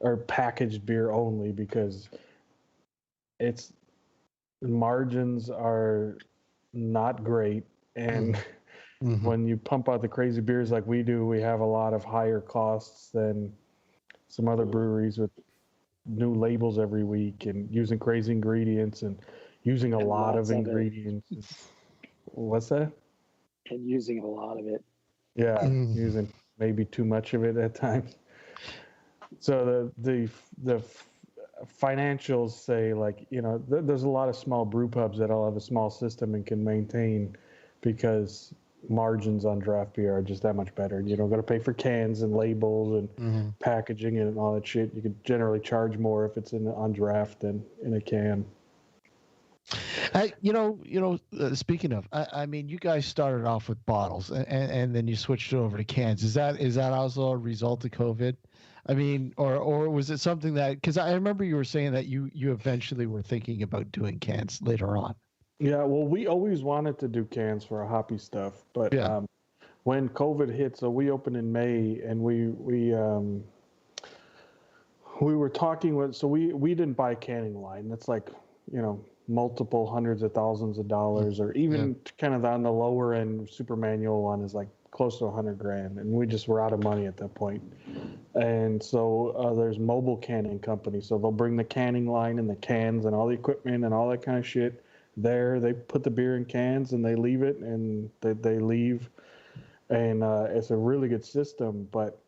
or packaged beer only, because margins are not great, and when you pump out the crazy beers like we do, we have a lot of higher costs than some other breweries with new labels every week and using crazy ingredients and using a lot of ingredients. What's that? And using a lot of it. Yeah, using maybe too much of it at times. So the financials say, like, there's a lot of small brew pubs that all have a small system and can maintain, because margins on draft beer are just that much better. You don't got to pay for cans and labels and packaging and all that shit. You could generally charge more if it's on draft than in a can. Speaking of, I mean, you guys started off with bottles and then you switched over to cans. Is that also a result of COVID? I mean, or was it something that, because I remember you were saying that you eventually were thinking about doing cans later on. Yeah, well, we always wanted to do cans for our hoppy stuff, but when COVID hit, so we opened in May, and we were talking with, so we didn't buy a canning line. That's like, multiple hundreds of thousands of dollars, or even kind of on the lower end super manual one is like close to $100,000, and we just were out of money at that point. And so there's mobile canning companies, so they'll bring the canning line and the cans and all the equipment and all that kind of shit there. They put the beer in cans and they leave it, and they leave, and it's a really good system. But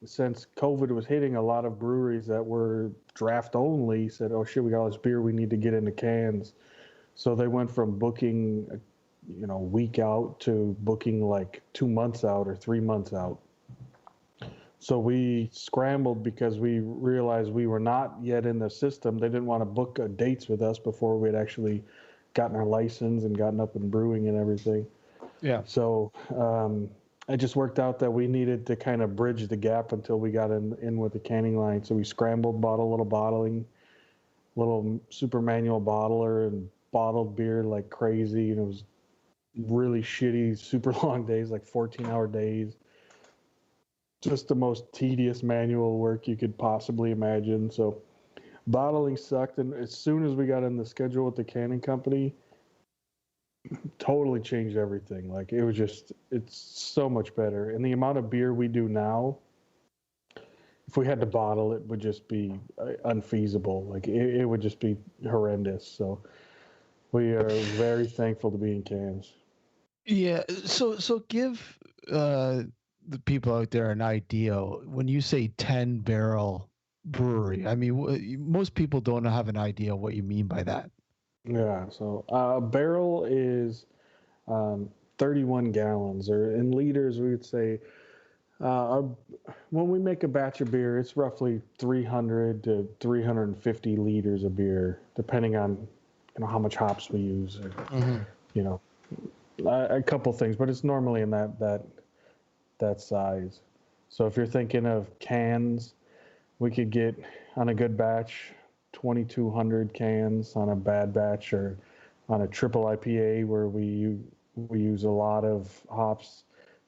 since COVID was hitting, a lot of breweries that were draft only said, oh shit, we got all this beer, we need to get into cans. So they went from booking week out to booking like 2 months out or 3 months out. So we scrambled because we realized we were not yet in the system. They didn't want to book dates with us before we had actually gotten our license and gotten up and brewing and everything. Yeah. So it just worked out that we needed to kind of bridge the gap until we got in with the canning line. So we scrambled, bought a little bottling, little super manual bottler, and bottled beer like crazy. And it was really shitty, super long days, like 14-hour days. Just the most tedious manual work you could possibly imagine. So bottling sucked. And as soon as we got in the schedule with the canning company, totally changed everything. Like it was just, it's so much better. And the amount of beer we do now, if we had to bottle it, would just be unfeasible. Like it would just be horrendous. So we are very thankful to be in cans. Yeah. So give the people out there an idea. When you say 10-barrel brewery, I mean, most people don't have an idea what you mean by that. Yeah. So a barrel is 31 gallons, or in liters, we would say. When we make a batch of beer, it's roughly 300 to 350 liters of beer, depending on how much hops we use, or, a couple things, but it's normally in that size. So if you're thinking of cans, we could get on a good batch 2,200 cans. On a bad batch, or on a triple IPA where we use a lot of hops,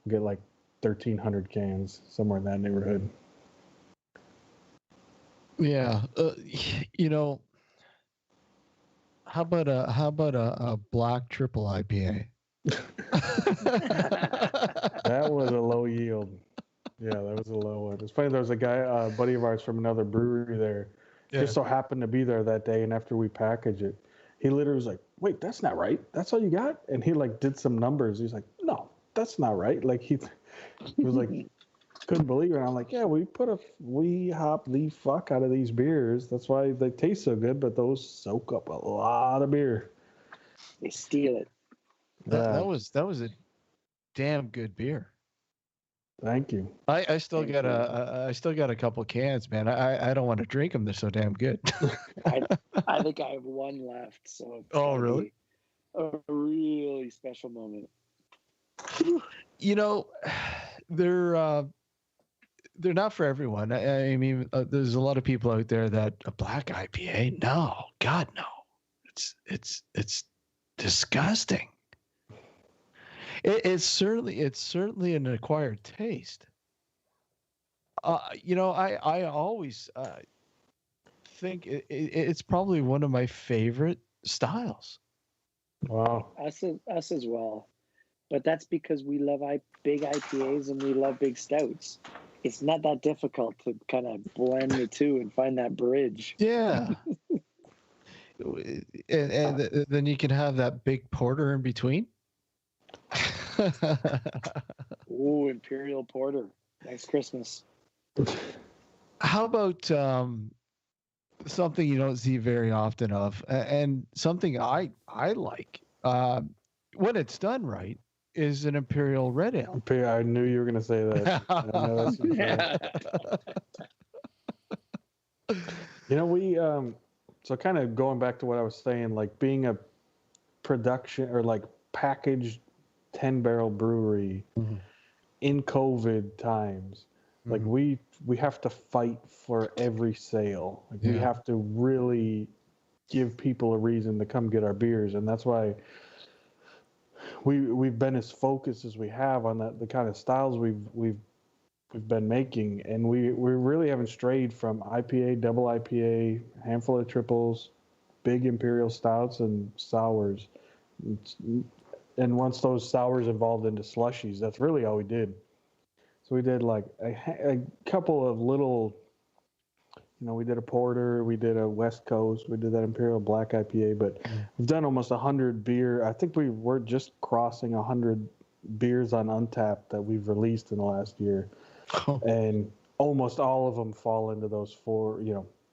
we get like 1,300 cans, somewhere in that neighborhood. Yeah. How about a black triple IPA? That was a low yield. Yeah, that was a low one. It's funny, there was a guy, a buddy of ours from another brewery there, just so happened to be there that day, and after we packaged it, he literally was like, wait, that's not right. That's all you got? And he like did some numbers. He's like, no, that's not right. Like he was like, couldn't believe it. And I'm like, yeah, we hop the fuck out of these beers. That's why they taste so good, but those soak up a lot of beer. They steal it. That was a damn good beer. Thank you. I still got a couple cans, man. I don't want to drink them. They're so damn good. I think I have one left. So oh, really? A really special moment. They're not for everyone. I mean, there's a lot of people out there that a black IPA. No, God, no. It's disgusting. It's certainly an acquired taste. I always think it's probably one of my favorite styles. Wow. Us as well. But that's because we love big IPAs and we love big stouts. It's not that difficult to kind of blend the two and find that bridge. Yeah. and then you can have that big porter in between. Ooh, Imperial Porter. Next Christmas. How about something you don't see very often of, and something I like when it's done right, is an Imperial Red Ale. I knew you were going to say that. I know that's we so kind of going back to what I was saying, like being a production or like packaged 10-barrel brewery in COVID times, like we have to fight for every sale. Like we have to really give people a reason to come get our beers, and that's why we've been as focused as we have on the kind of styles we've been making, and we really haven't strayed from IPA, double IPA, handful of triples, big imperial stouts, and sours. And once those sours evolved into slushies, that's really all we did. So we did like a couple of little, we did a porter, we did a West Coast, we did that Imperial Black IPA, but we've done almost 100 beer. I think we're just crossing 100 beers on Untappd that we've released in the last year. And almost all of them fall into those four,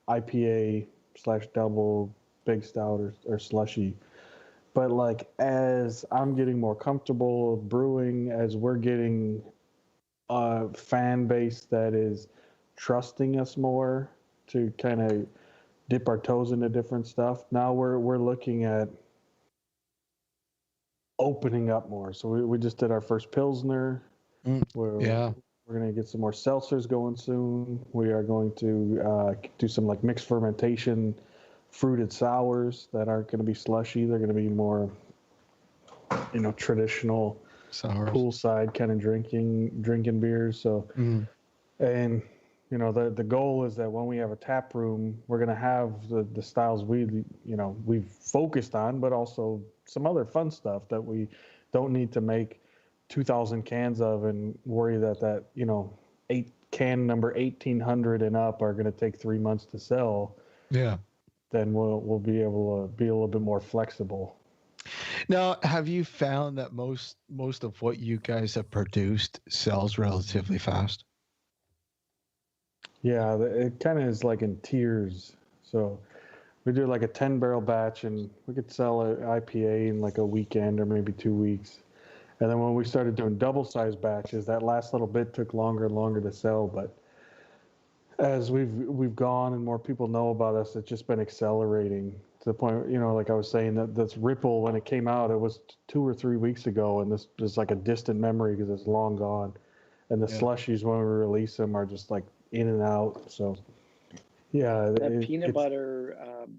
IPA / double, big stout or slushy. But like as I'm getting more comfortable brewing, as we're getting a fan base that is trusting us more to kind of dip our toes into different stuff, now we're looking at opening up more. So we just did our first Pilsner. We're going to get some more seltzers going soon. We are going to do some like mixed fermentation fruited sours that aren't going to be slushy. They're going to be more, traditional Sours. poolside kind of drinking beers. So, and the goal is that when we have a tap room, we're going to have the styles we've focused on, but also some other fun stuff that we don't need to make 2,000 cans of and worry that can number 1,800 and up are going to take 3 months to sell. Yeah. Then we'll be able to be a little bit more flexible. Now, have you found that most of what you guys have produced sells relatively fast? Yeah, it kind of is like in tiers. So we do like a 10-barrel batch, and we could sell an IPA in like a weekend or maybe 2 weeks. And then when we started doing double-sized batches, that last little bit took longer and longer to sell. But as we've gone and more people know about us, it's just been accelerating to the point, like I was saying, that's Ripple, when it came out, it was 2 or 3 weeks ago, and this is like a distant memory because it's long gone. And the slushies, when we release them, are just like in and out. So, yeah. That peanut butter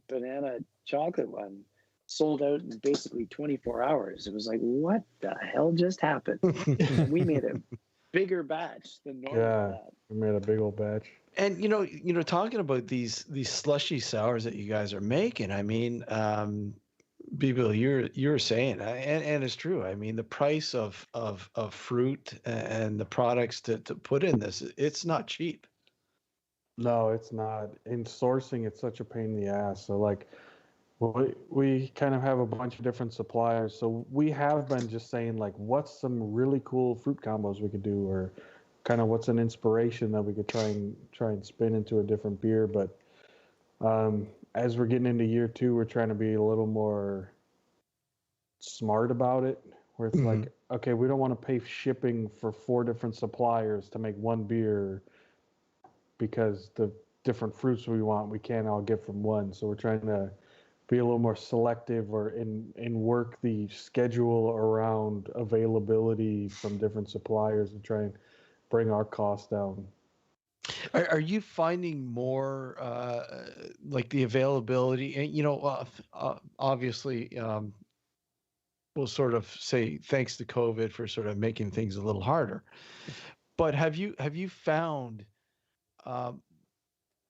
banana chocolate one sold out in basically 24 hours. It was like, what the hell just happened? We made a bigger batch than normal. Yeah, we made a big old batch. And talking about these slushy sours that you guys are making, I mean, Bebo, you're saying, and it's true. I mean, the price of fruit and the products to put in this, it's not cheap. No, it's not. In sourcing, it's such a pain in the ass. So like, we kind of have a bunch of different suppliers. So we have been just saying like, what's some really cool fruit combos we could do, or kind of what's an inspiration that we could try and spin into a different beer. But as we're getting into year 2, we're trying to be a little more smart about it, where it's like, okay, we don't want to pay shipping for 4 different suppliers to make one beer, because the different fruits we want, we can't all get from one. So we're trying to be a little more selective, or in work the schedule around availability from different suppliers and try and bring our costs down. Are you finding more like the availability? And obviously, we'll sort of say thanks to COVID for sort of making things a little harder. But have you found,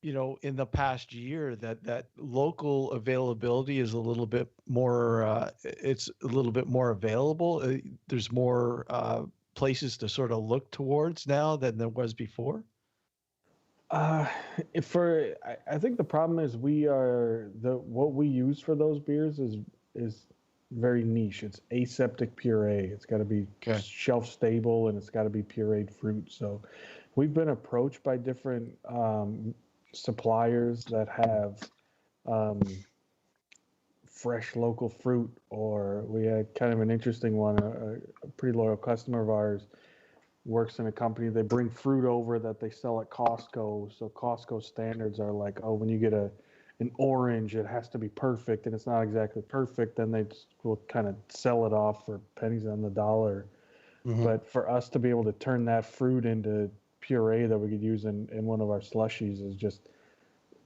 in the past year that local availability is a little bit more? It's a little bit more available. There's more places to sort of look towards now than there was before. I think the problem is what we use for those beers is very niche. It's aseptic puree. It's got to be shelf stable, and it's got to be pureed fruit. So we've been approached by different suppliers that have fresh local fruit, or we had kind of an interesting one. A pretty loyal customer of ours works in a company. They bring fruit over that they sell at Costco. So Costco standards are like, oh, when you get an orange, it has to be perfect, and it's not exactly perfect. Then they will kind of sell it off for pennies on the dollar. But for us to be able to turn that fruit into puree that we could use in one of our slushies is just,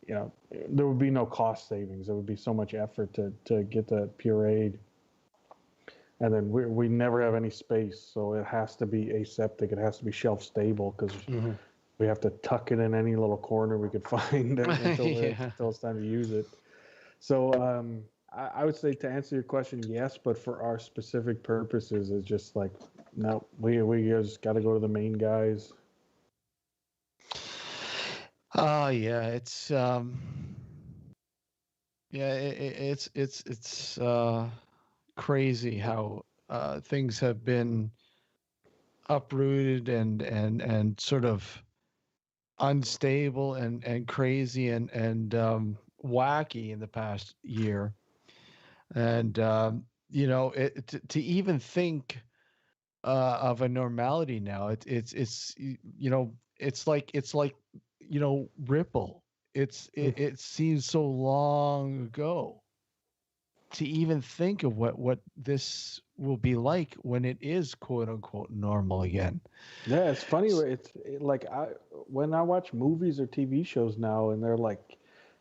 there would be no cost savings. There would be so much effort to get that pureed. And then we never have any space, so it has to be aseptic. It has to be shelf stable, because we have to tuck it in any little corner we could find until it's time to use it. So I would say, to answer your question, yes, but for our specific purposes, it's just like, no, we just got to go to the main guys. It's it's crazy how things have been uprooted and sort of unstable and crazy and wacky in the past year. And to even think of a normality now, it's like Ripple. It seems so long ago to even think of what this will be like when it is quote unquote normal again. Yeah, it's funny. Like when I watch movies or TV shows now, and they're like,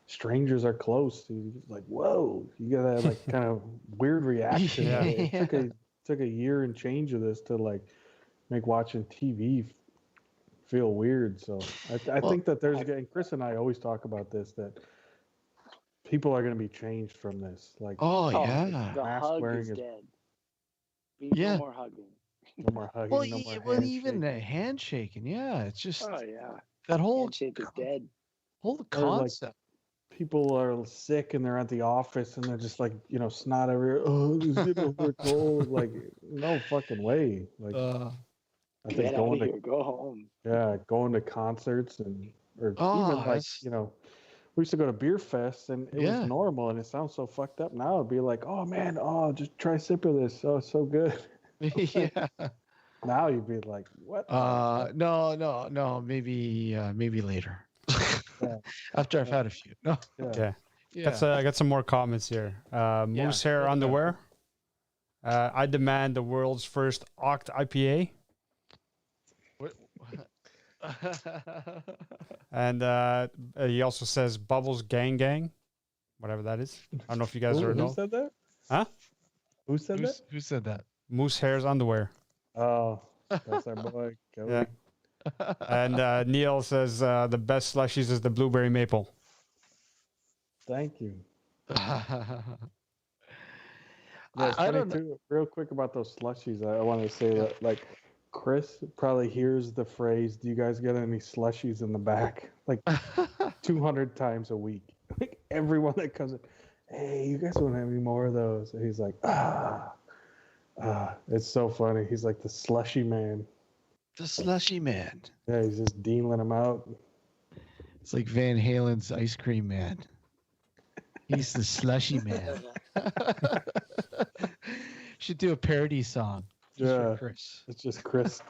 strangers are close. You're like, whoa, you get that like kind of weird reaction. Yeah. It took a year and change of this to like make watching TV feel weird. So I think that there's getting. Chris and I always talk about this, that people are going to be changed from this. Like, Oh Oh, yeah. the mask hug wearing is is- dead. Yeah. No more hugging. no more hugging, Well, no more well, even handshaking. a handshaking. Yeah, it's just Oh yeah. that whole Handshake is dead. whole Or, like, concept. People are sick and they're at the office and they're just like, snot everywhere. Oh, just get over a cold. Like, no fucking way. Like, I think Get out of here. Go home. going to concerts or Oh, even like, that's- we used to go to beer fests and it Yeah. was normal and it sounds so fucked up now. It'd be like, oh man, just try a sip of this. Oh, it's so good. yeah. Now you'd be like, what? No. Maybe later. Yeah. After I've had a few. No. Okay. Yeah. I got some more comments here. Moose hair let's go. underwear. I demand the world's first Oct IPA. And he also says Bubbles Gang Gang, whatever that is. I don't know if you guys Who know. said that? Huh? Who said that? Who said that? Moose Hair's underwear. Oh, that's our boy. Cody. Yeah. And Neil says the best slushies is the blueberry maple. Thank you. I Yeah, it's funny don't know. too. Real quick about those slushies, I want to say that like Chris probably hears the phrase, "Do you guys get any slushies in the back?" Like 200 times a week. Like everyone that comes in, "Hey, you guys want any more of those?" And he's like, it's so funny. He's like the slushy man. The slushy man. Yeah, he's just dealing them out. It's like Van Halen's ice cream man. He's the slushy man. Should do a parody song. Just for Yeah. Chris. It's just Chris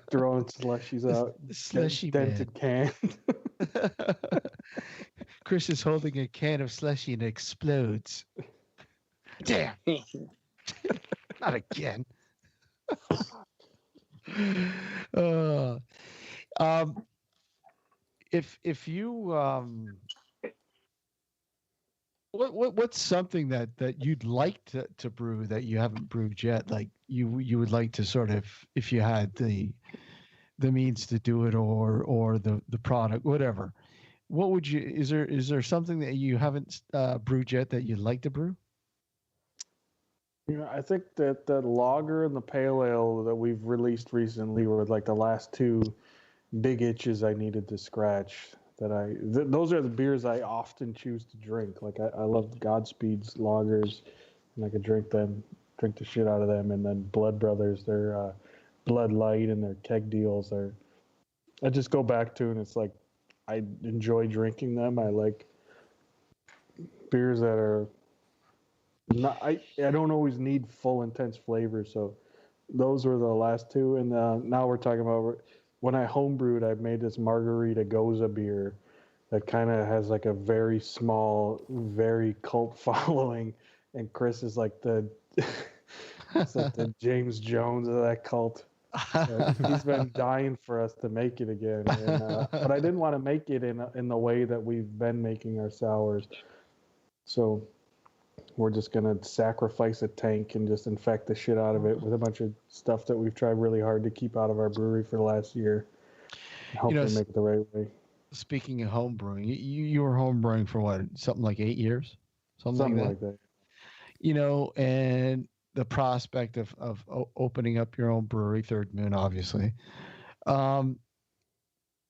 throwing slushies out. Slushy man. dented can. Chris is holding a can of slushy and it explodes. Damn. Not again. If you what's something that you'd like to brew that you haven't brewed yet, like you would like to sort of, if you had the means to do it or the product, whatever, what would you, is there something that you haven't brewed yet that you'd like to brew? I think that the lager and the pale ale that we've released recently were like the last two big itches I needed to scratch. Those are the beers I often choose to drink. Like I love Godspeed's lagers, and I could drink the shit out of them. And then Blood Brothers, their Blood Light and their keg deals I just go back to, and it's like I enjoy drinking them. I like beers that are not. I don't always need full intense flavor, so those were the last two. And now we're talking about. When I homebrewed, I made this Margarita Goza beer that kind of has like a very small, very cult following, and Chris is like it's like the James Jones of that cult. So he's been dying for us to make it again, but I didn't want to make it in the way that we've been making our sours. So we're just gonna sacrifice a tank and just infect the shit out of it with a bunch of stuff that we've tried really hard to keep out of our brewery for the last year. Hopefully make it the right way. Speaking of home brewing, you were home brewing for what, something like 8 years, something like that. And the prospect of opening up your own brewery, Third Moon, obviously.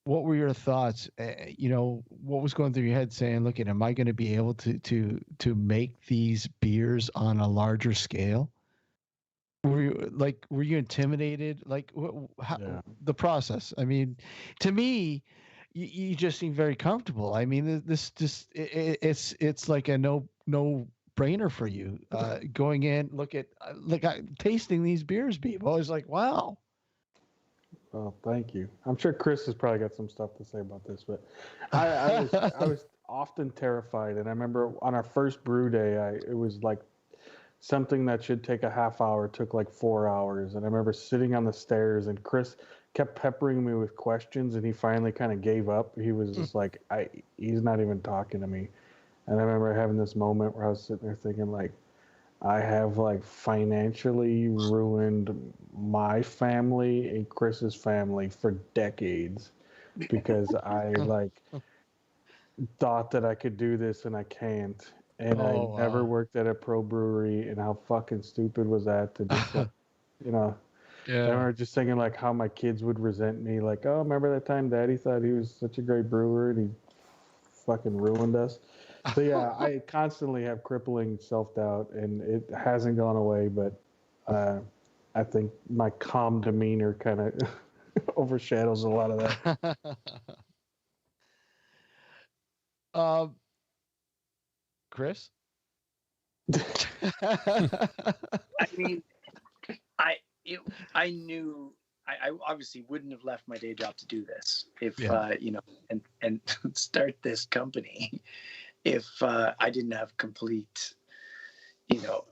What were your thoughts? What was going through your head saying, look, am I going to be able to make these beers on a larger scale? Were you intimidated? Like the process? I mean, to me, you just seem very comfortable. I mean, this just it's like a no brainer for you. Going in, tasting these beers, people. I was like, wow. Well, thank you. I'm sure Chris has probably got some stuff to say about this, but I was often terrified. And I remember on our first brew day, it was like something that should take a half hour took like 4 hours. And I remember sitting on the stairs, and Chris kept peppering me with questions, and he finally kind of gave up. He was just like, he's not even talking to me. And I remember having this moment where I was sitting there thinking, like, I have like financially ruined my family and Chris's family for decades because I like thought that I could do this and I can't. And I never worked at a pro brewery, and how fucking stupid was that to just like, you know. Yeah. I remember just thinking like how my kids would resent me, like, oh, remember that time Daddy thought he was such a great brewer and he fucking ruined us. So yeah, I constantly have crippling self-doubt, and it hasn't gone away, but I think my calm demeanor kind of overshadows a lot of that. Chris? I mean, I knew I obviously wouldn't have left my day job to do this if you know, and start this company if I didn't have complete, you know,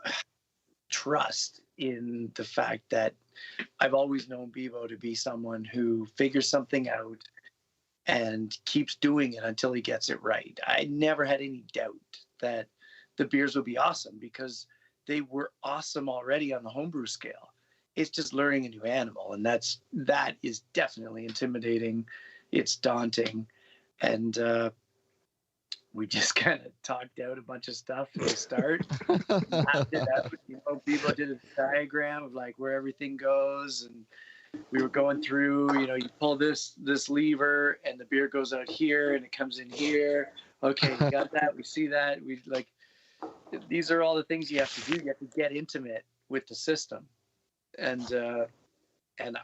trust in the fact that I've always known Bebo to be someone who figures something out and keeps doing it until he gets it right. I never had any doubt that the beers would be awesome because they were awesome already on the homebrew scale. It's just learning a new animal, and that is definitely intimidating. It's daunting, and we just kind of talked out a bunch of stuff from the start. Mapped it out. You know, Bebo did a diagram of like where everything goes, and we were going through. You know, you pull this lever, and the beer goes out here, and it comes in here. Okay, you got that. We see that. We like. These are all the things you have to do. You have to get intimate with the system. And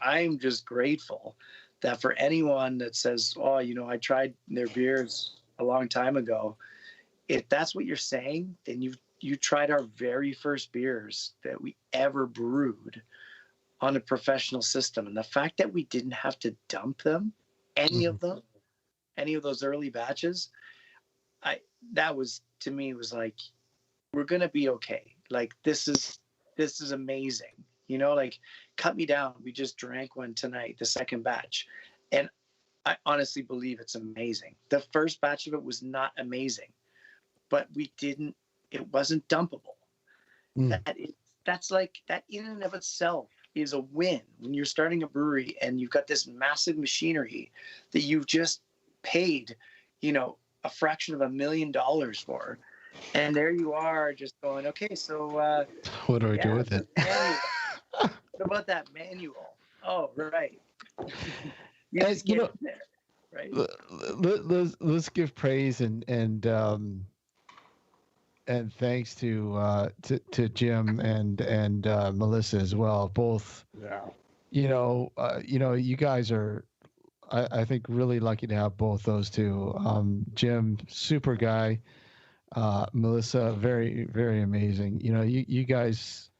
I'm just grateful that for anyone that says, oh, you know, I tried their beers a long time ago, if that's what you're saying, then you tried our very first beers that we ever brewed on a professional system. And the fact that we didn't have to dump them, any of those early batches, that was, to me, was like, we're going to be okay. Like, this is amazing. You know, like, cut me down. We just drank one tonight, the second batch. And I honestly believe it's amazing. The first batch of it was not amazing, but it wasn't dumpable. That's like, that in and of itself is a win when you're starting a brewery and you've got this massive machinery that you've just paid, you know, a fraction of $1 million for. And there you are just going, okay, so what do I do with it? What about that manual? Oh, right. You know, there, right? Let's give praise and thanks to Jim and Melissa as well. Both, you know, you guys are, I think, really lucky to have both those two. Jim, super guy. Melissa, very, very amazing. You know, you guys,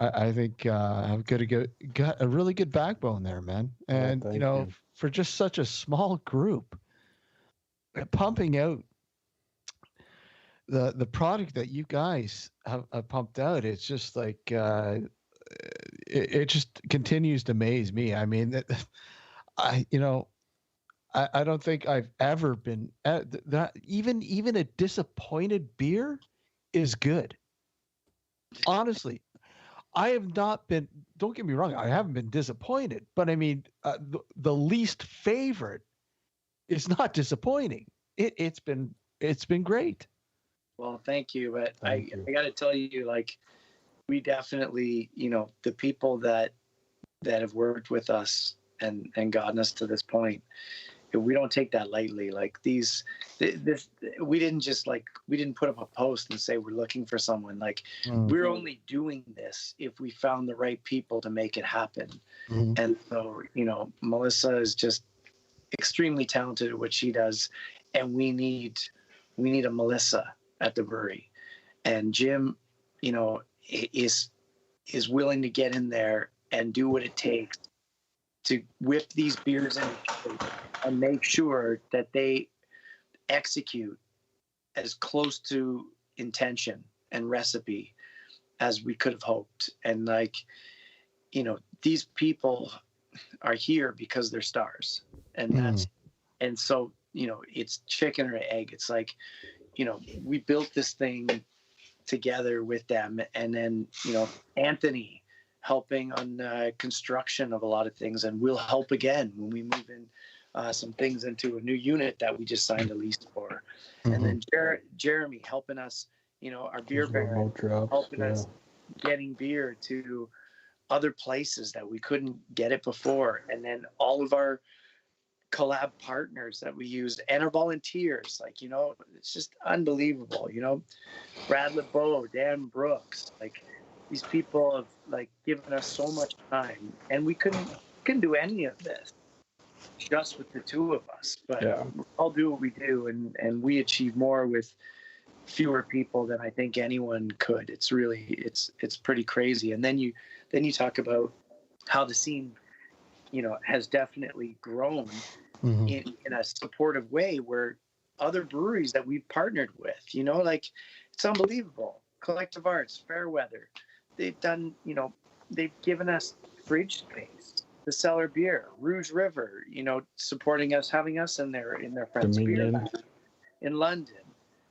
I think, have got a really good backbone there, man. And, you know, for just such a small group, pumping out the product that you guys have pumped out, it's just like, it just continues to amaze me. I mean, I don't think I've ever been that. Even a disappointed beer is good. Honestly, I have not been. Don't get me wrong. I haven't been disappointed, but I mean, the least favorite is not disappointing. It's been great. Well, thank you, but I got to tell you, like, we definitely, you know, the people that have worked with us and gotten us to this point, we don't take that lightly. Like, we didn't put up a post and say we're looking for someone. Like, we're only doing this if we found the right people to make it happen. And so, you know, Melissa is just extremely talented at what she does, and we need a Melissa at the brewery. And Jim, you know, is willing to get in there and do what it takes to whip these beers in and make sure that they execute as close to intention and recipe as we could have hoped. And like, you know, these people are here because they're stars, and and so, you know, it's chicken or egg. It's like, you know, we built this thing together with them, and then, you know, Anthony helping on construction of a lot of things, and we'll help again when we move in some things into a new unit that we just signed a lease for. And then Jeremy helping us, you know, our beer baron, helping us getting beer to other places that we couldn't get it before. And then all of our collab partners that we used, and our volunteers, like, you know, it's just unbelievable. You know, Brad LeBeau, Dan Brooks, like, these people have like given us so much time, and we couldn't do any of this just with the two of us. But I'll do what we do, and we achieve more with fewer people than I think anyone could. It's really, it's pretty crazy. And then you talk about how the scene, you know, has definitely grown in a supportive way, where other breweries that we've partnered with, you know, like, it's unbelievable. Collective Arts, Fairweather, they've done, you know, they've given us fridge space, the Cellar Beer, Rouge River, you know, supporting us, having us in their friends' beer bar in London,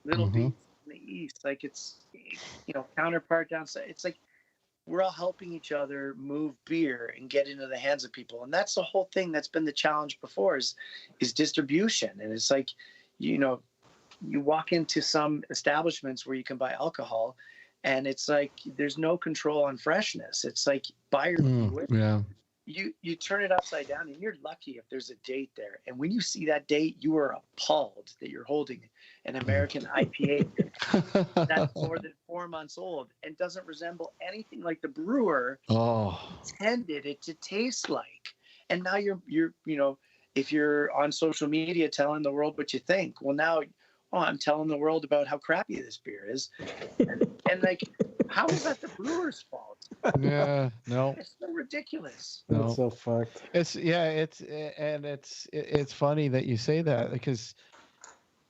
Little Beats in the East. Like, it's, you know, Counterpart down south. It's like, we're all helping each other move beer and get into the hands of people. And that's the whole thing that's been the challenge before, is distribution. And it's like, you know, you walk into some establishments where you can buy alcohol, and it's like, there's no control on freshness. It's like, buyer beware. You turn it upside down, and you're lucky if there's a date there. And when you see that date, you are appalled that you're holding an American IPA that's more than 4 months old and doesn't resemble anything like the brewer intended it to taste like. And now you're you know, if you're on social media telling the world what you think, well, now, I'm telling the world about how crappy this beer is. And like, how is that the brewer's fault? Yeah, no. It's so ridiculous. No. It's so fucked. It's funny that you say that, because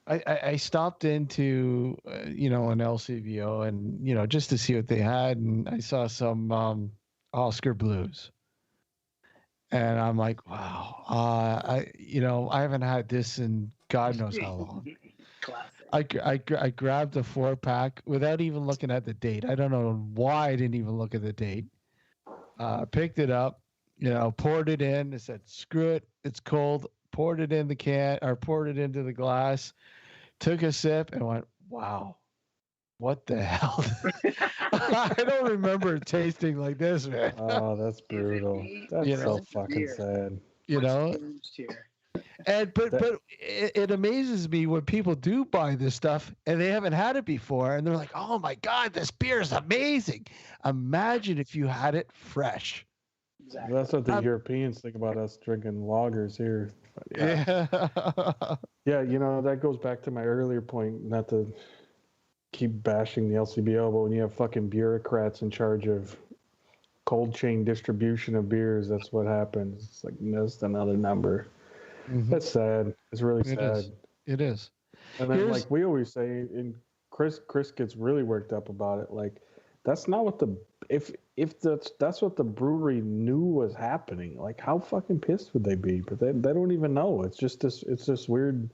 I stopped into you know, an LCBO, and, you know, just to see what they had, and I saw some Oscar Blues, and I'm like, wow, I haven't had this in God knows how long. Classic. I grabbed a 4-pack without even looking at the date. I don't know why I didn't even look at the date. Picked it up, you know, poured it in. I said, screw it, it's cold. Poured it in the can, or poured it into the glass. Took a sip and went, wow, what the hell? I don't remember it tasting like this, man. Oh, that's brutal. That's so fucking sad. You know? And but it amazes me when people do buy this stuff and they haven't had it before, and they're like, "Oh my God, this beer is amazing!" Imagine if you had it fresh. Exactly. That's what the Europeans think about us drinking lagers here. Yeah, you know, that goes back to my earlier point. Not to keep bashing the LCBO, but when you have fucking bureaucrats in charge of cold chain distribution of beers, that's what happens. It's like just another number. That's sad. It's really sad. It is. And then, like we always say, and Chris gets really worked up about it. Like, that's not what if that's what the brewery knew was happening. Like, how fucking pissed would they be? But they don't even know. It's just this weird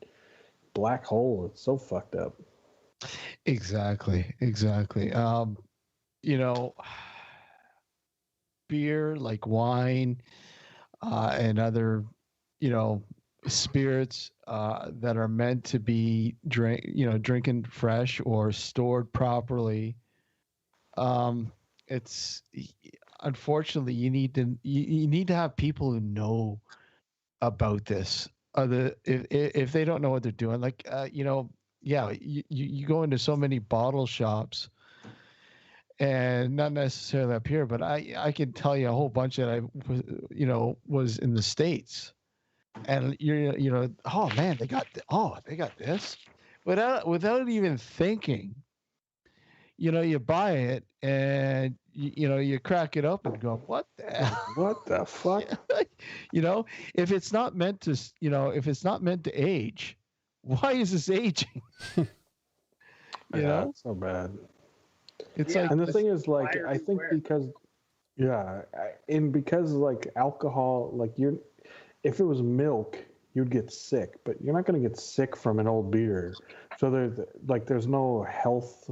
black hole. It's so fucked up. Exactly. You know, beer, like wine, and other, you know, spirits that are meant to be drinking fresh or stored properly. It's unfortunately you need to have people who know about this. If they don't know what they're doing, like you go into so many bottle shops, and not necessarily up here, but I can tell you a whole bunch that I was in the States. And oh man, they got this without even thinking. You know, you buy it and you crack it up and go, what the hell? What the fuck? You know, if it's not meant to age, why is this aging? Yeah, it's so bad. It's Yeah. like And the thing is, like, Buyer I think beware. because, because like alcohol, like if it was milk, you'd get sick, but you're not going to get sick from an old beer. So there's no health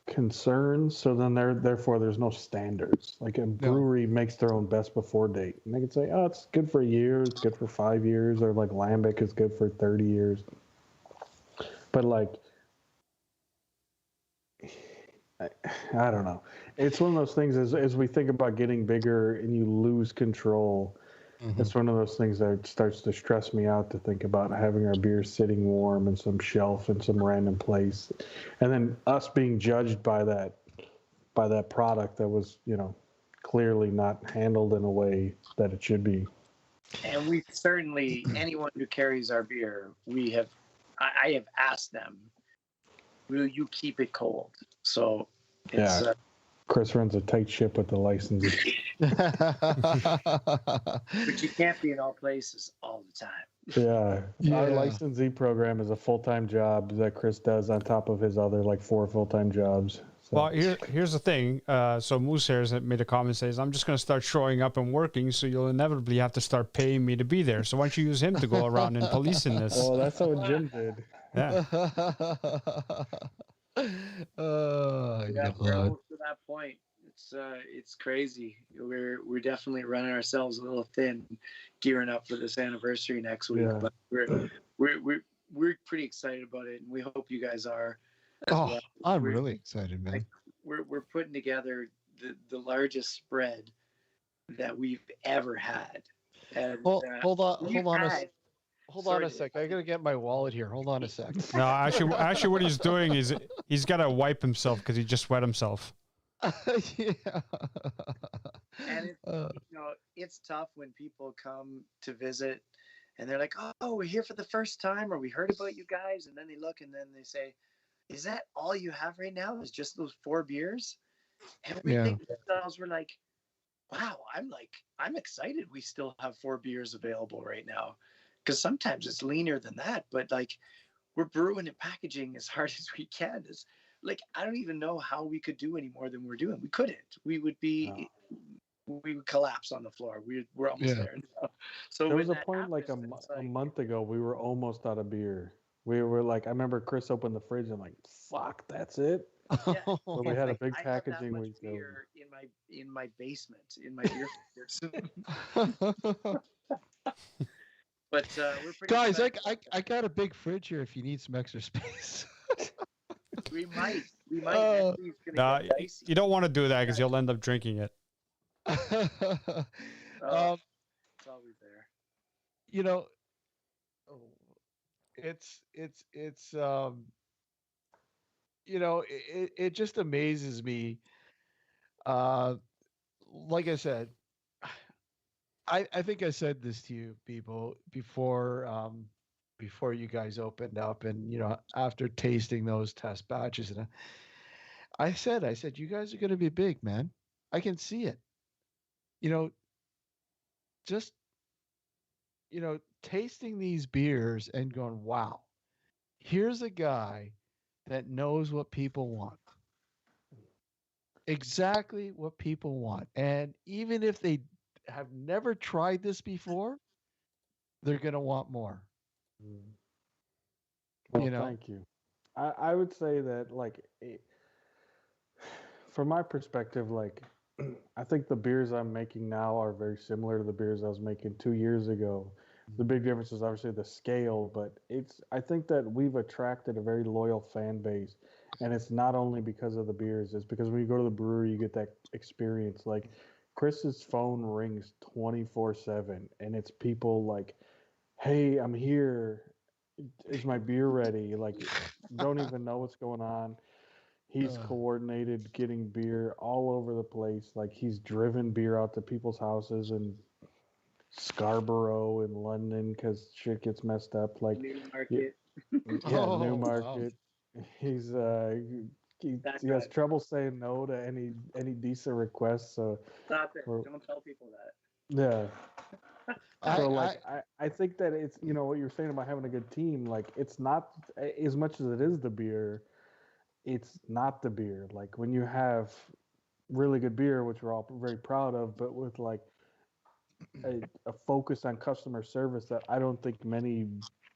concerns. So then therefore there's no standards. Like a brewery makes their own best before date, and they can say, oh, it's good for a year, it's good for 5 years, or like Lambic is good for 30 years. But like, I don't know. It's one of those things as we think about getting bigger and you lose control. It's one of those things that starts to stress me out to think about having our beer sitting warm in some shelf in some random place, and then us being judged by that product that was, clearly not handled in a way that it should be. And we certainly, anyone who carries our beer, I have asked them, will you keep it cold? So it's, Chris runs a tight ship with the licenses. but you can't be in all places all the time. Yeah. Our licensee program is a full-time job that Chris does on top of his other 4 full-time jobs. So. Well, here's the thing. So Moose here has made a comment, says, I'm just going to start showing up and working, so you'll inevitably have to start paying me to be there. So why don't you use him to go around and policing this? Well, that's what Jim did. Yeah. We're almost to that point. It's crazy. We're definitely running ourselves a little thin, gearing up for this anniversary next week. Yeah. But we're pretty excited about it, and we hope you guys are. Well. I'm really excited, man. We're putting together the largest spread that we've ever had. And, hold on a sec. I gotta get my wallet here. Hold on a sec. No, actually, what he's doing is he's got to wipe himself because he just wet himself. Yeah. And it's tough when people come to visit and they're like, oh, we're here for the first time, or we heard about you guys, and then they look and then they say, is that all you have right now? Is just those 4 beers? And we think to ourselves, we're like, wow, I'm excited we still have 4 beers available right now. Because sometimes it's leaner than that, but we're brewing and packaging as hard as we can. It's I don't even know how we could do any more than we're doing. We couldn't. We would collapse on the floor. We're almost there. So there was a point a month ago, we were almost out of beer. We were I remember Chris opened the fridge and fuck, that's it. Yeah. So we had a big I packaging. have that much beer in my basement, in my beer fridge. But we're pretty guys. I got a big fridge here. If you need some extra space, we might. You don't want to do that because you'll end up drinking it. It's always there. It just amazes me. Like I said, I think I said this to you people before you guys opened up, and after tasting those test batches, and I said you guys are going to be big, man. I can see it. Just tasting these beers and going, wow, here's a guy that knows what people want. Exactly what people want. And even if they have never tried this before, they're going to want more. Well, thank you. I would say that, from my perspective, I think the beers I'm making now are very similar to the beers I was making 2 years ago. The big difference is obviously the scale, but I think that we've attracted a very loyal fan base, and it's not only because of the beers, it's because when you go to the brewery, you get that experience. Chris's phone rings 24/7, and it's people hey, I'm here. Is my beer ready? Don't even know what's going on. He's coordinated getting beer all over the place. He's driven beer out to people's houses in Scarborough in London because shit gets messed up. Newmarket. Newmarket. Wow. He has trouble saying no to any decent requests. So stop it! Don't tell people that. Yeah. So I think that it's what you're saying about having a good team. It's not as much as it is the beer. it's not the beer. Like when you have really good beer, which we're all very proud of, but with like a focus on customer service that I don't think many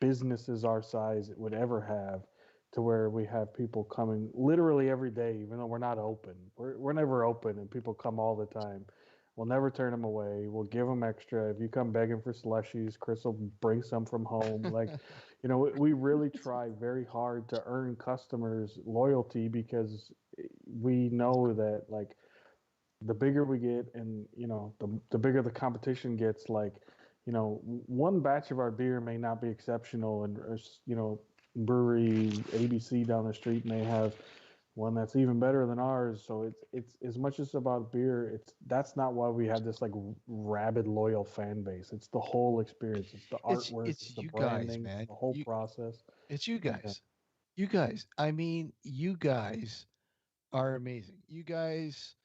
businesses our size would ever have, to where we have people coming literally every day, even though we're not open. We're never open, and people come all the time. We'll never turn them away. We'll give them extra. If you come begging for slushies, Chris will bring some from home. Like, you know, we really try very hard to earn customers' loyalty, because we know that, like, the bigger we get, and you know, the bigger the competition gets, like, you know, one batch of our beer may not be exceptional, and you know, brewery ABC down the street may have one that's even better than ours. So it's as much as about beer, that's not why we have this like rabid loyal fan base. It's the whole experience. It's the artwork, it's the you branding, guys, man. the whole process. It's you Yeah. guys. You guys. I mean, you guys are amazing. You guys,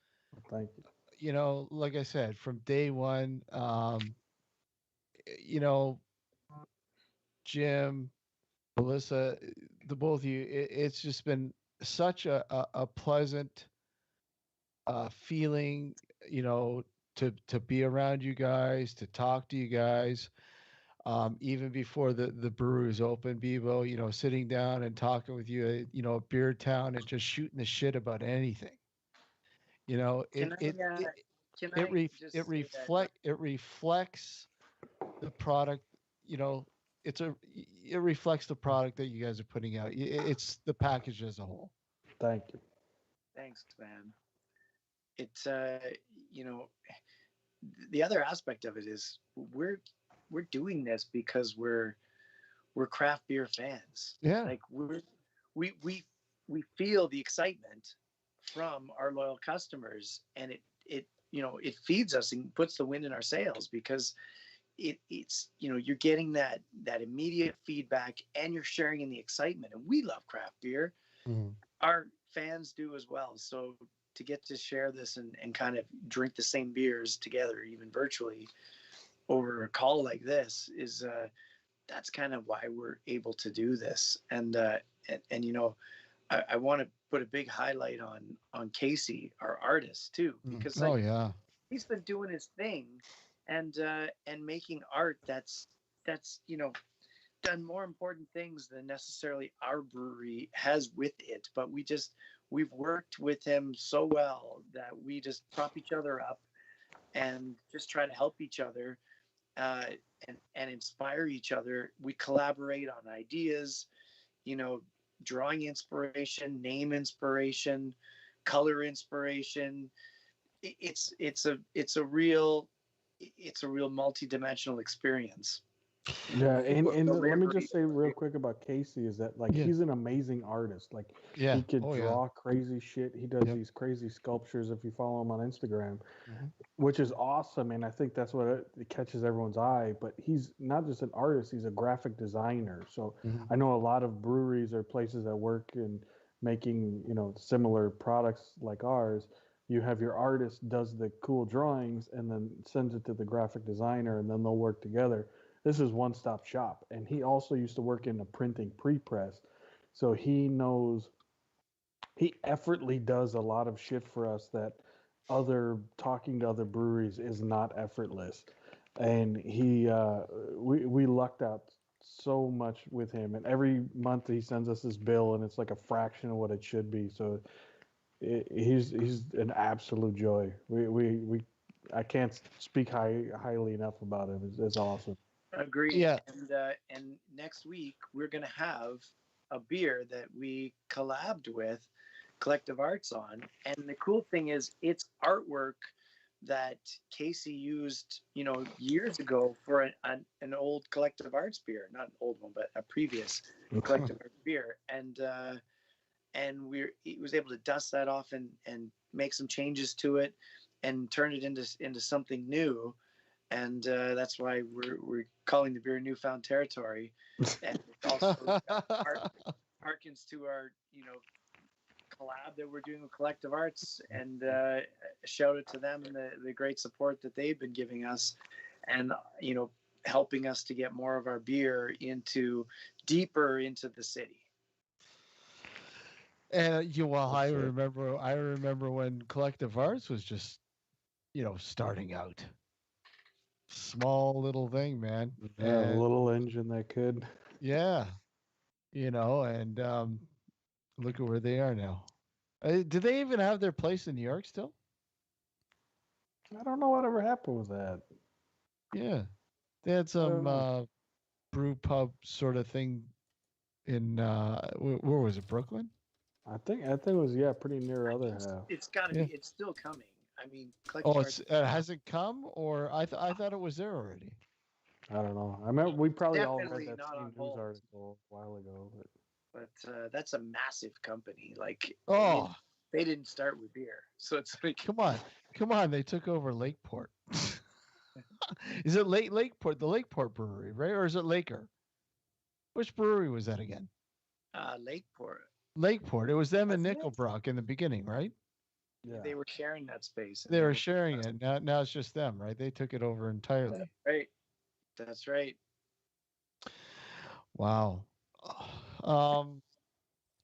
Thank you. you know, like I said, from day one, you know, Jim, Melissa, the both of you, it's just been such a pleasant feeling, you know, to be around you guys, to talk to you guys. Even before the brewery's open, Bebo, you know, sitting down and talking with you, you know, at Beer Town, and just shooting the shit about anything. You know, Can I just say that? it reflects the product. You know, it reflects the product that you guys are putting out. It's the package as a whole. Thank you. Thanks, man. It's you know, the other aspect of it is we're doing this because we're craft beer fans. Yeah. Like we feel the excitement from our loyal customers, and it you know, it feeds us and puts the wind in our sails, because it's, you know, you're getting that immediate feedback, and you're sharing in the excitement. And we love craft beer. Mhm. Our fans do as well. So to get to share this and kind of drink the same beers together, even virtually, over a call like this, is that's kind of why we're able to do this. And you know, I want to put a big highlight on Casey, our artist, too, because like, Oh yeah. he's been doing his thing, and making art that's you know, done more important things than necessarily our brewery has with it. But we've worked with him so well that we just prop each other up and just try to help each other, and inspire each other. We collaborate on ideas, you know, drawing inspiration, name inspiration, color inspiration. It's a real multi-dimensional experience. Yeah, and So let me just say real quick about Casey, is that, like, Yeah. he's an amazing artist. Like, Yeah. he could Oh, yeah. draw crazy shit. He does Yep. these crazy sculptures if you follow him on Instagram, Mhm. which is awesome. And I think that's what it catches everyone's eye. But he's not just an artist; he's a graphic designer. So Mhm. I know a lot of breweries or places that work in making, you know, similar products like ours. You have your artist does the cool drawings and then sends it to the graphic designer, and then they'll work together. This is one-stop shop. And he also used to work in a printing pre-press, so he knows, he effortlessly does a lot of shit for us that talking to other breweries is not effortless. And we lucked out so much with him, and every month he sends us this bill, and it's like a fraction of what it should be. So he's an absolute joy. We I can't speak highly enough about him. It's awesome. Agreed. Yeah. And next week we're gonna have a beer that we collabed with Collective Arts on. And the cool thing is, it's artwork that Casey used, you know, years ago for an old Collective Arts beer, not an old one, but a previous Collective Arts beer. And he was able to dust that off and make some changes to it and turn it into something new. And that's why we're calling the beer Newfound Territory. And it also harkens to our, you know, collab that we're doing with Collective Arts, and shout out to them and the great support that they've been giving us, and, you know, helping us to get more of our beer deeper into the city. And I That's it. remember when Collective Arts was just, starting out. Small little thing, man. Yeah, a And little engine that could. yeah, and look at where they are now. Do they even have their place in New York still? I don't know whatever happened with that. Yeah. They had I some don't know. brew pub sort of thing in where was it? Brooklyn? I think it was pretty near other half. It's got to Yeah. be. It's still coming. I mean, Oh, Collective it hasn't come, or I thought it was there already. I don't know. I remember we probably all read Definitely that not same on news hold. article a while ago. But but that's a massive company. Like, Oh, they didn't start with beer, so it's like, come on! They took over Lakeport. Is it Lakeport? The Lakeport Brewery, right? Or is it Laker? Which brewery was that again? Lakeport. Lakeport. It was them and Wasn't it? Nickelbrock in the beginning, right? yeah, They were sharing that space. They were sharing it. Now it's just them, right? They took it over entirely. Right. That's right. Wow.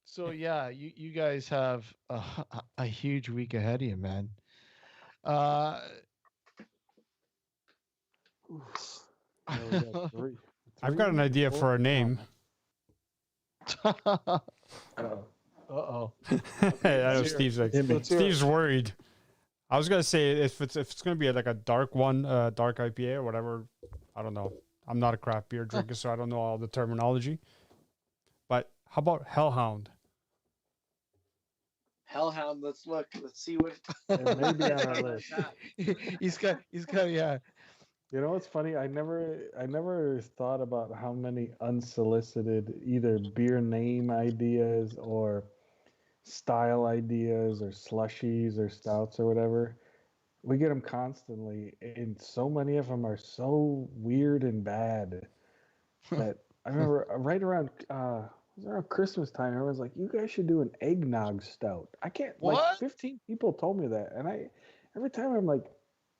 So yeah, you guys have a huge week ahead of you, man. Yeah, we got three. I've got an idea for a name. Uh-oh. Hey, I know Steve's Steve's worried. I was gonna say if it's gonna be like a dark one, dark IPA or whatever. I don't know. I'm not a craft beer drinker, so I don't know all the terminology. But how about Hellhound? Hellhound. Let's look. Let's see what. It may be on our list. He's got yeah. You know what's funny? I never thought about how many unsolicited either beer name ideas or style ideas or slushies or stouts or whatever. We get them constantly, and so many of them are so weird and bad that I remember right around it was around Christmas time. Everyone's like, "You guys should do an eggnog stout." I can't. What? Like 15 people told me that, and every time I'm like,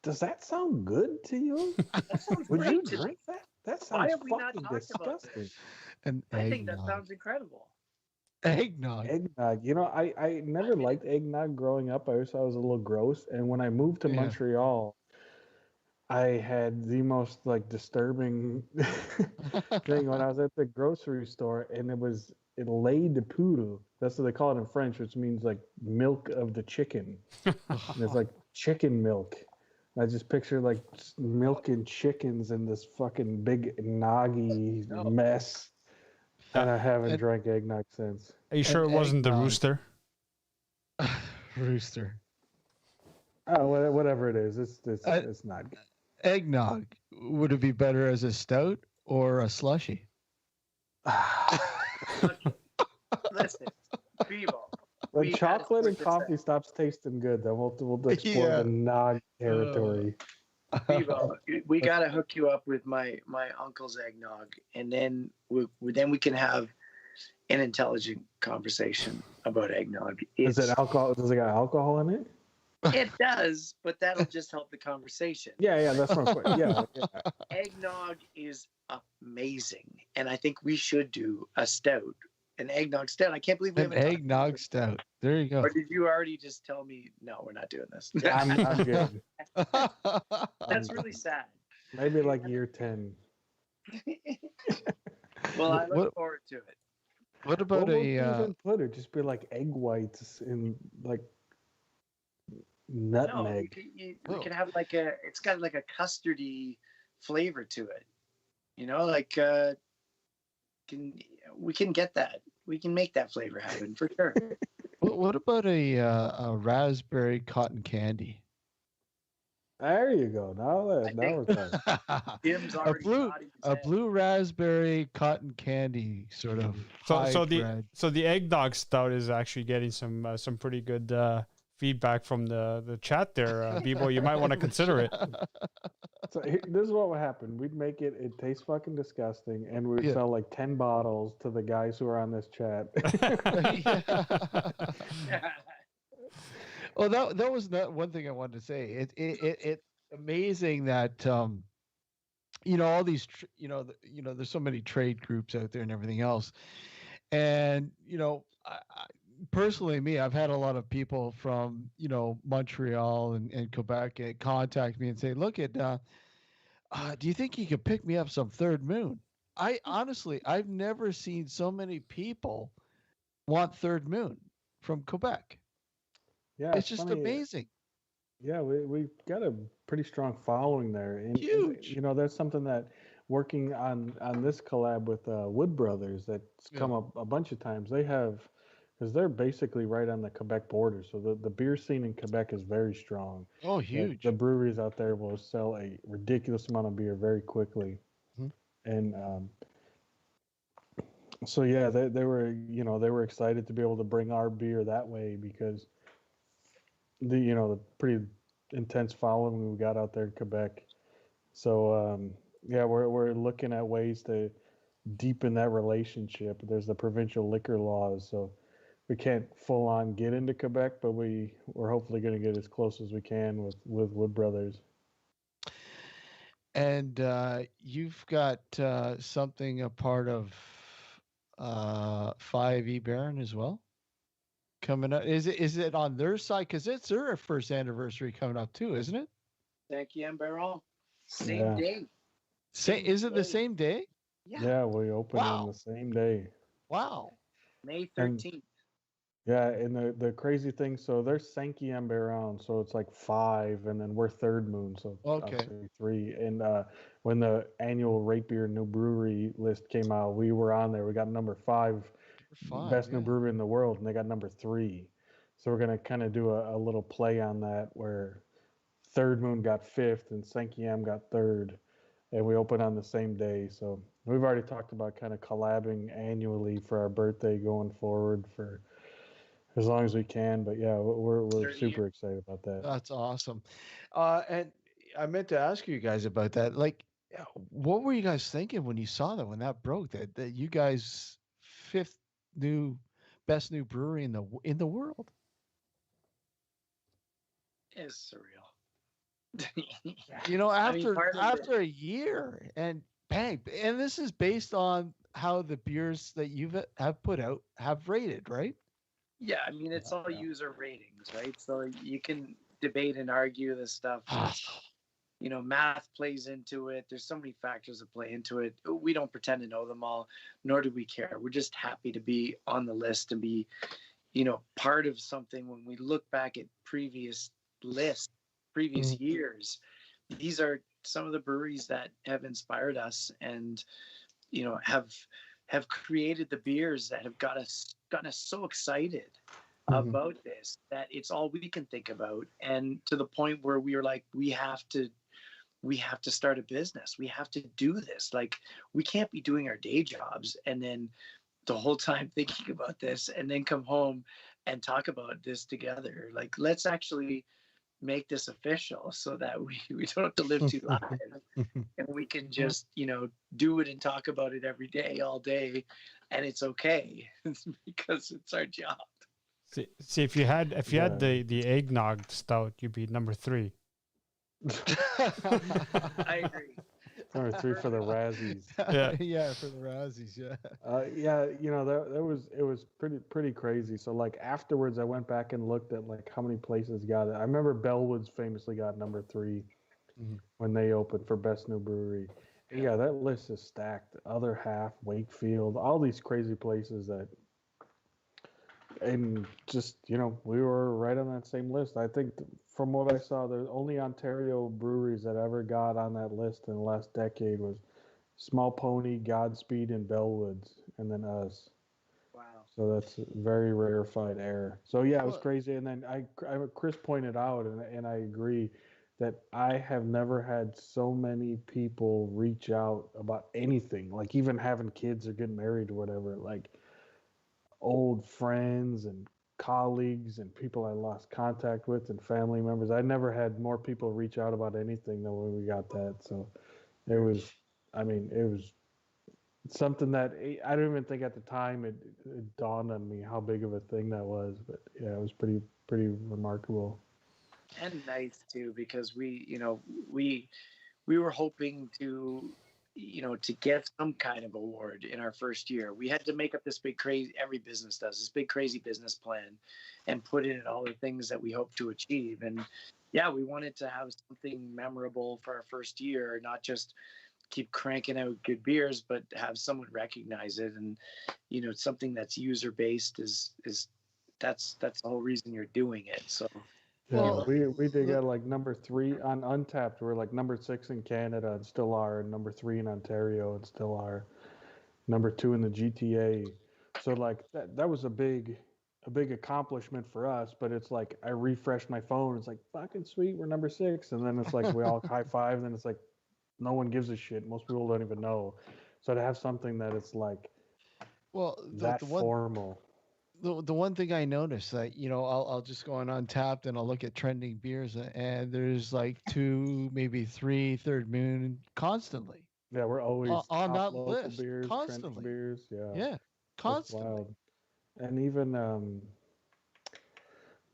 "Does that sound good to you? That sounds Would you great to me. drink that? That Why sounds have we not fucking talked about disgusting." this? An I think that eggnog. sounds incredible. Eggnog. Eggnog. I never liked eggnog growing up. I always thought it was a little gross. And when I moved to Yeah. Montreal, I had the most disturbing thing when I was at the grocery store, and it was lait de poudre. That's what they call it in French, which means like milk of the chicken. And it's like chicken milk. I just picture like milking chickens in this fucking big noggy mess. And I haven't drank eggnog since. Are you sure it wasn't the eggnog. rooster? Rooster. Oh, whatever it is, it's not good. Eggnog. Would it be better as a stout or a slushy? Listen, Bebo. When we chocolate gotta and sort this coffee out. stops tasting good, then we'll explore Yeah. the nog territory. Bebo, we gotta hook you up with my uncle's eggnog, and then we can have an intelligent conversation about eggnog. Is it alcohol? Does it got alcohol in it? It does, but that'll just help the conversation. Yeah, that's what I'm saying. Yeah. Eggnog is amazing, and I think we should do a stout, an eggnog stout. I can't believe we An haven't talked eggnog about it. stout. There you go. Or did you already just tell me no? We're not doing this. I'm good. That's really sad. Maybe like year 10. Well, I look What- forward to it. What What about would a you even put it? Just be like egg whites and like No, nutmeg. we can have like it's got like a custardy flavor to it. You know, like we can get that. We can make that flavor happen for sure. what about a raspberry cotton candy? There you go. Now we're talking. Jim's a already blue nodding his a head. blue raspberry cotton candy sort of So hybrid. the eggnog stout is actually getting some pretty good feedback from the chat there. Bebo, you might want to consider it. So this is what would happen. We'd make it. It tastes fucking disgusting, and we'd sell like 10 bottles to the guys who are on this chat. Oh, that was not one thing I wanted to say. It's amazing that all these there's so many trade groups out there and everything else, and personally, me, I've had a lot of people from, Montreal and Quebec contact me and say, look at, do you think you could pick me up some Third Moon? I honestly, I've never seen so many people want Third Moon from Quebec. Yeah, It's just funny. amazing. Yeah, we got a pretty strong following there. And Huge. that's something that working on this collab with Wood Brothers that's come up a bunch of times. They have, because they're basically right on the Quebec border. So the beer scene in Quebec is very strong. Oh, huge. The breweries out there will sell a ridiculous amount of beer very quickly. Mhm. And so yeah, they were excited to be able to bring our beer that way because the pretty intense following we got out there in Quebec. So yeah, we're looking at ways to deepen that relationship. There's the provincial liquor laws, so we can't full on get into Quebec, but we're hopefully going to get as close as we can with Wood Brothers. And you've got something a part of 5E Baron as well coming up. Is it on their side? Because it's their first anniversary coming up too, isn't it? Thank you, Baron. Same day. Is it the same day? Yeah, we open on the same day. Wow. May 13th. Yeah, and the crazy thing, so they're Sankey and Baron, so it's like 5, and then we're Third Moon, so obviously 3. And when the annual Rate Beer New Brewery list came out, we were on there. We got number 5, best new brewery in the world, and they got number 3. So we're gonna kind of do a little play on that, where Third Moon got 5th and Sankey M got 3rd, and we open on the same day. So we've already talked about kind of collabing annually for our birthday going forward for as long as we can. But yeah, we're super excited about that. That's awesome. And I meant to ask you guys about that. Like, what were you guys thinking when you saw that, when that broke, that you guys 5th best new brewery in the world? It's surreal. After a year, and bang, and this is based on how the beers that have put out have rated, right? Yeah, I mean, it's all user ratings, right? So you can debate and argue this stuff. Math plays into it. There's so many factors that play into it. We don't pretend to know them all, nor do we care. We're just happy to be on the list and be, part of something. When we look back at previous lists, previous years, these are some of the breweries that have inspired us and, have created the beers that have gotten us so excited about this that it's all we can think about, and to the point where we were like, we have to start a business. We have to do this. Like, we can't be doing our day jobs and then the whole time thinking about this and then come home and talk about this together. Like, let's actually make this official so that we don't have to live two lives and we can just do it and talk about it every day, all day, and it's okay because it's our job. See, if you had the eggnog stout, you'd be number 3. I agree. Number 3 for the Razzies. Yeah, for the Razzies. Yeah. It was pretty crazy. So like afterwards, I went back and looked at like how many places got it. I remember Bellwoods famously got number 3 when they opened for best new brewery. And yeah, that list is stacked. The other half, Wakefield, all these crazy places that, and just we were right on that same list. I think from what I saw, there's only Ontario breweries that ever got on that list in the last decade was Small Pony, Godspeed, and Bellwoods, and then us. Wow. So that's a very rarefied air. So yeah, it was crazy. And then Chris pointed out, and I agree, that I have never had so many people reach out about anything, like even having kids or getting married or whatever, like old friends and colleagues and people I lost contact with and family members. I never had more people reach out about anything than when we got that. So it was something that I don't even think at the time it dawned on me how big of a thing that was. But yeah, it was pretty remarkable. And nice too, because we were hoping to to get some kind of award in our first year, we had to make up this big crazy, every business does this big crazy business plan and put in all the things that we hope to achieve. And yeah, we wanted to have something memorable for our first year, not just keep cranking out good beers, but have someone recognize it. And, something that's user based is that's the whole reason you're doing it. So yeah, we did get like number 3 on Untapped. We're like number 6 in Canada and still are, and number 3 in Ontario and still are, number 2 in the GTA. So like that was a big accomplishment for us. But it's like I refreshed my phone. It's like fucking sweet, we're number 6, and then it's like we all high five. And it's like no one gives a shit. Most people don't even know. So to have something that it's like that formal. The one thing I noticed that, I'll just go on Untapped and I'll look at trending beers, and there's like 2, maybe 3 Third Moon constantly. Yeah, we're always on that local list beers, constantly. Beers, yeah. Yeah, constantly. Wild. And even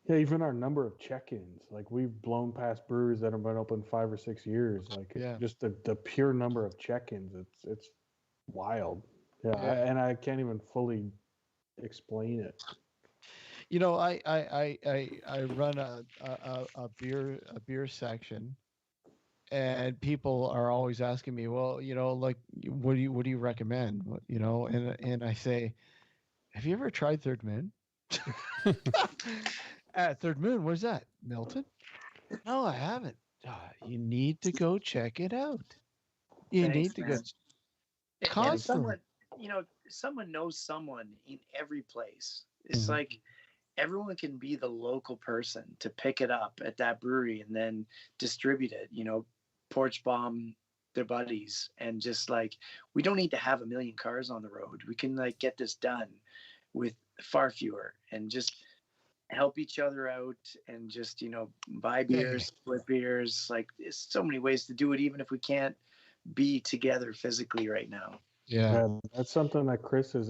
even our number of check-ins, like we've blown past breweries that have been open 5 or 6 years. Like just the pure number of check-ins, it's wild. Yeah, and I can't even fully explain it. I run a beer section, and people are always asking me, well, like, what do you recommend? And I say, have you ever tried Third Moon? Third Moon, where's that? Milton? No, I haven't. You need to go check it out. You need to go. Constantly. Someone knows someone in every place. It's like everyone can be the local person to pick it up at that brewery and then distribute it, porch bomb their buddies, and just like, we don't need to have a million cars on the road. We can like get this done with far fewer, and just help each other out, and just, buy beers, split beers. Like, there's so many ways to do it, even if we can't be together physically right now. Yeah, that's something that Chris is,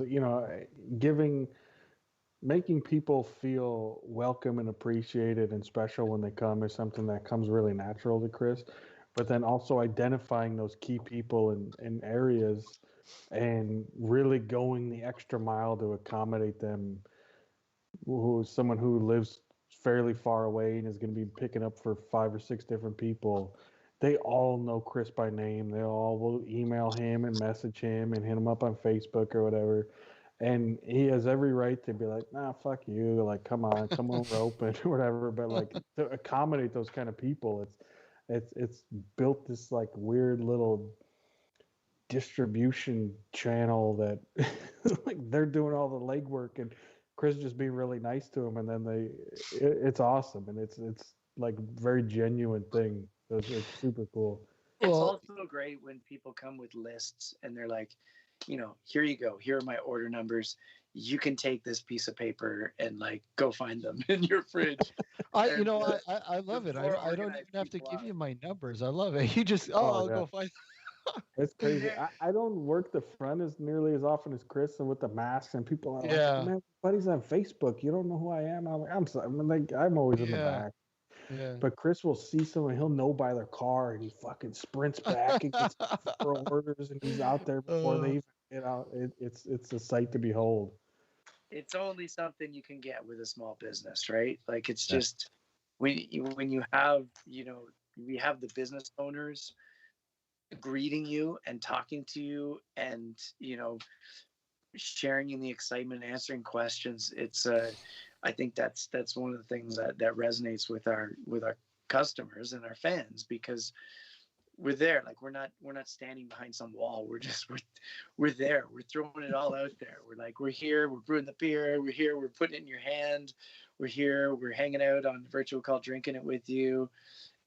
making people feel welcome and appreciated and special when they come is something that comes really natural to Chris. But then also identifying those key people in areas and really going the extra mile to accommodate them, who is someone who lives fairly far away and is going to be picking up for 5 or 6 different people. They all know Chris by name. They all will email him and message him and hit him up on Facebook or whatever. And he has every right to be like, nah, fuck you. Like, come on, come over open or whatever. But like, to accommodate those kind of people, it's built this like weird little distribution channel that like they're doing all the legwork and Chris just being really nice to him, and then it's awesome, and it's like very genuine thing. It's super cool. It's also great when people come with lists and they're like, here you go. Here are my order numbers. You can take this piece of paper and like go find them in your fridge. I love it. I don't even have to give you my numbers. I love it. You just I'll go find. It's crazy. I don't work the front as nearly as often as Chris, and with the masks, and people are like, man, buddy's on Facebook. You don't know who I am. I'm sorry. I'm always in the back. Yeah. But Chris will see someone, he'll know by their car, and he fucking sprints back and gets for orders, and he's out there before they even get out. It's a sight to behold. It's only something you can get with a small business, right? Like, it's just when you have, we have the business owners greeting you and talking to you, and sharing in the excitement, answering questions. It's I think that's one of the things that resonates with our customers and our fans, because we're there. Like, we're not standing behind some wall. We're there. We're throwing it all out there. We're like, we're here. We're brewing the beer. We're here. We're putting it in your hand. We're here. We're hanging out on virtual call, drinking it with you.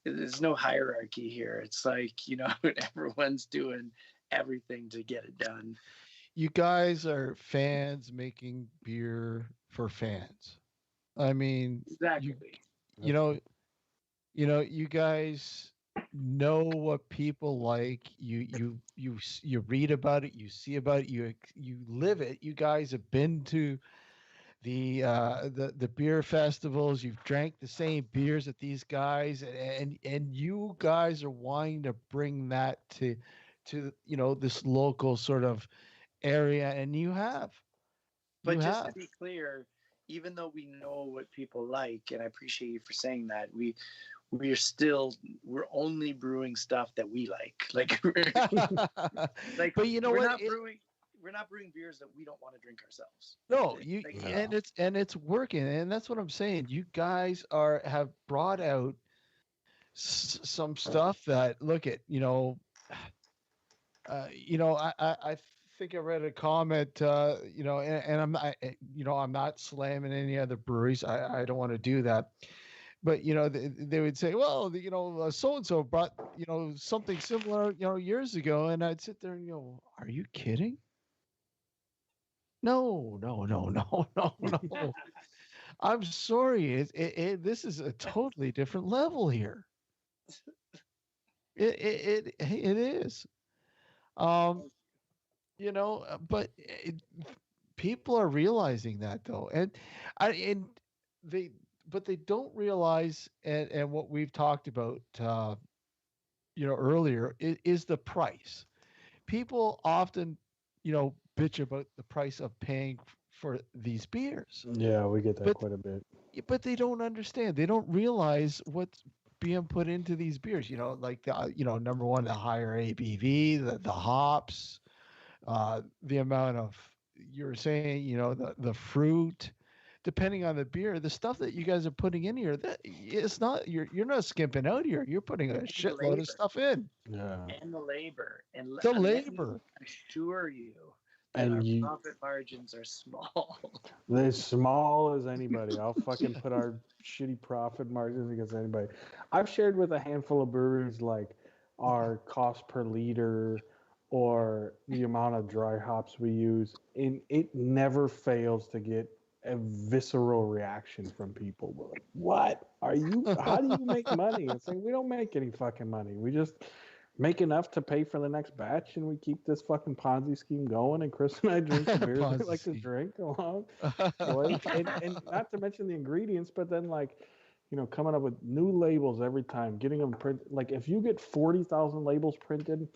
There's no hierarchy here. It's like, everyone's doing everything to get it done. You guys are fans making beer for fans. I mean, exactly. You guys know what people like. You read about it. You see about it. You live it. You guys have been to the beer festivals. You've drank the same beers that these guys, and you guys are wanting to bring that to to this local sort of area, and you have. But just to be clear, even though we know what people like, and I appreciate you for saying that, we're only brewing stuff that we like. Like, but you know what? We're not brewing beers that we don't want to drink ourselves. No, and it's working, and that's what I'm saying. You guys have brought out some stuff that I think I read a comment, and I'm not slamming any other breweries. I don't want to do that. But, they would say, well, so-and-so brought, something similar, years ago. And I'd sit there and go, are you kidding? No. I'm sorry. This is a totally different level here. It is. But people are realizing that, though. But they don't realize, and what we've talked about, earlier, is the price. People often, bitch about the price of paying for these beers. Yeah, we get that quite a bit. But they don't understand. They don't realize what's being put into these beers. Like number one, the higher ABV, the hops, the amount of, you were saying, the fruit. Depending on the beer, the stuff that you guys are putting in here, that it's not, you're not skimping out here. You're putting a shitload of stuff in. Yeah. And the labor. And the labor. I assure you that our profit margins are small. They're small as anybody. I'll fucking put our shitty profit margins against anybody. I've shared with a handful of breweries like our cost per liter or the amount of dry hops we use, and it never fails to get a visceral reaction from people. We're like, what are you, how do you make money? It's like, we don't make any fucking money. We just make enough to pay for the next batch, and we keep this fucking Ponzi scheme going, and Chris and I drink the beers we like to drink along. and not to mention the ingredients, but then coming up with new labels every time, getting them printed. Like, if you get 40,000 labels printed,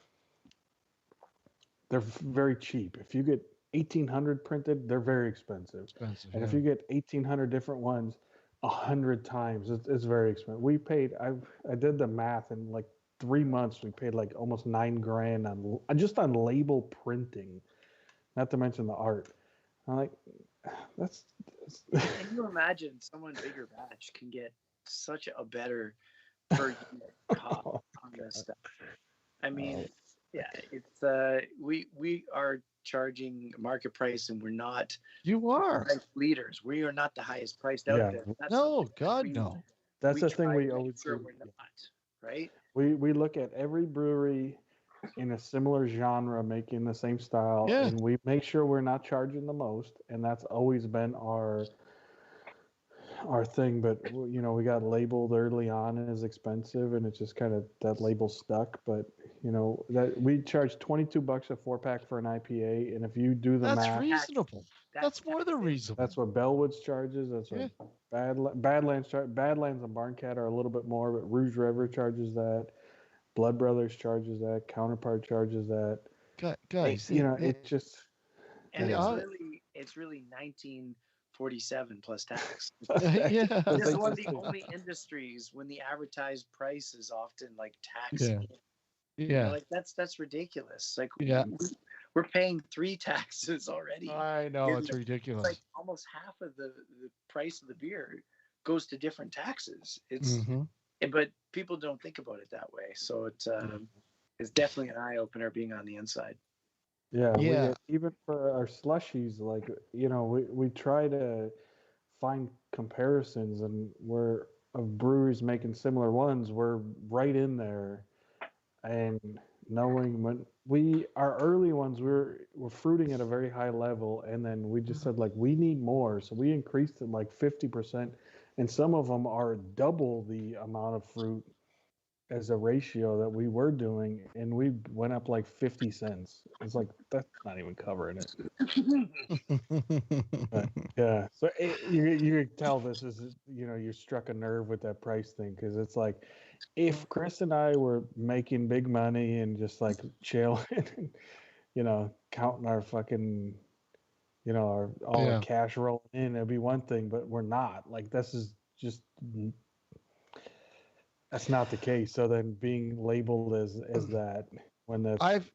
they're very cheap. If you get 1,800 printed, they're very expensive. And if you get 1,800 different ones 100 times, it's very expensive. We paid, I did the math, in like 3 months we paid like almost $9,000 on label printing, not to mention the art. I'm like, that's Can you imagine someone bigger batch can get such a better per unit cost on this stuff? I mean, yeah, it's we are charging market price, and we're not. You are leaders. We are not the highest priced out there. That's no. That's the thing we always sure do. We're not, right? We look at every brewery in a similar genre making the same style, and we make sure we're not charging the most, and that's always been our thing. But we got labeled early on as expensive, and it's just kind of, that label stuck. But that we charge $22 a 4-pack for an IPA, and if you do the math, that's reasonable. That's more than reasonable. That's what Bellwoods charges. That's what Badlands charge. Badlands and Barncat are a little bit more, but Rouge River charges that. Blood Brothers charges that. Counterpart charges that. Guys, it just. And it's really 1947 plus tax. Yeah, this is one of the only industries when the advertised price is often like tax. Yeah. Like that's ridiculous. Like, we're paying 3 taxes already. I know, it's ridiculous. It's like almost half of the price of the beer goes to different taxes. It's but people don't think about it that way. So it's definitely an eye opener being on the inside. Yeah. Even for our slushies, like, we try to find comparisons, and we're of breweries making similar ones. We're right in there. And knowing when our early ones, we're fruiting at a very high level, and then we just said, like, we need more, so we increased it like 50%, and some of them are double the amount of fruit as a ratio that we were doing, and we went up like 50 cents. It's like that's not even covering it. But, yeah, so you can tell this is, you struck a nerve with that price thing, because it's like if Chris and I were making big money and just like chilling, and, counting our fucking, all our cash rolling in, it'd be one thing, but we're not. Like this is just. That's not the case. So then being labeled as that when that's I've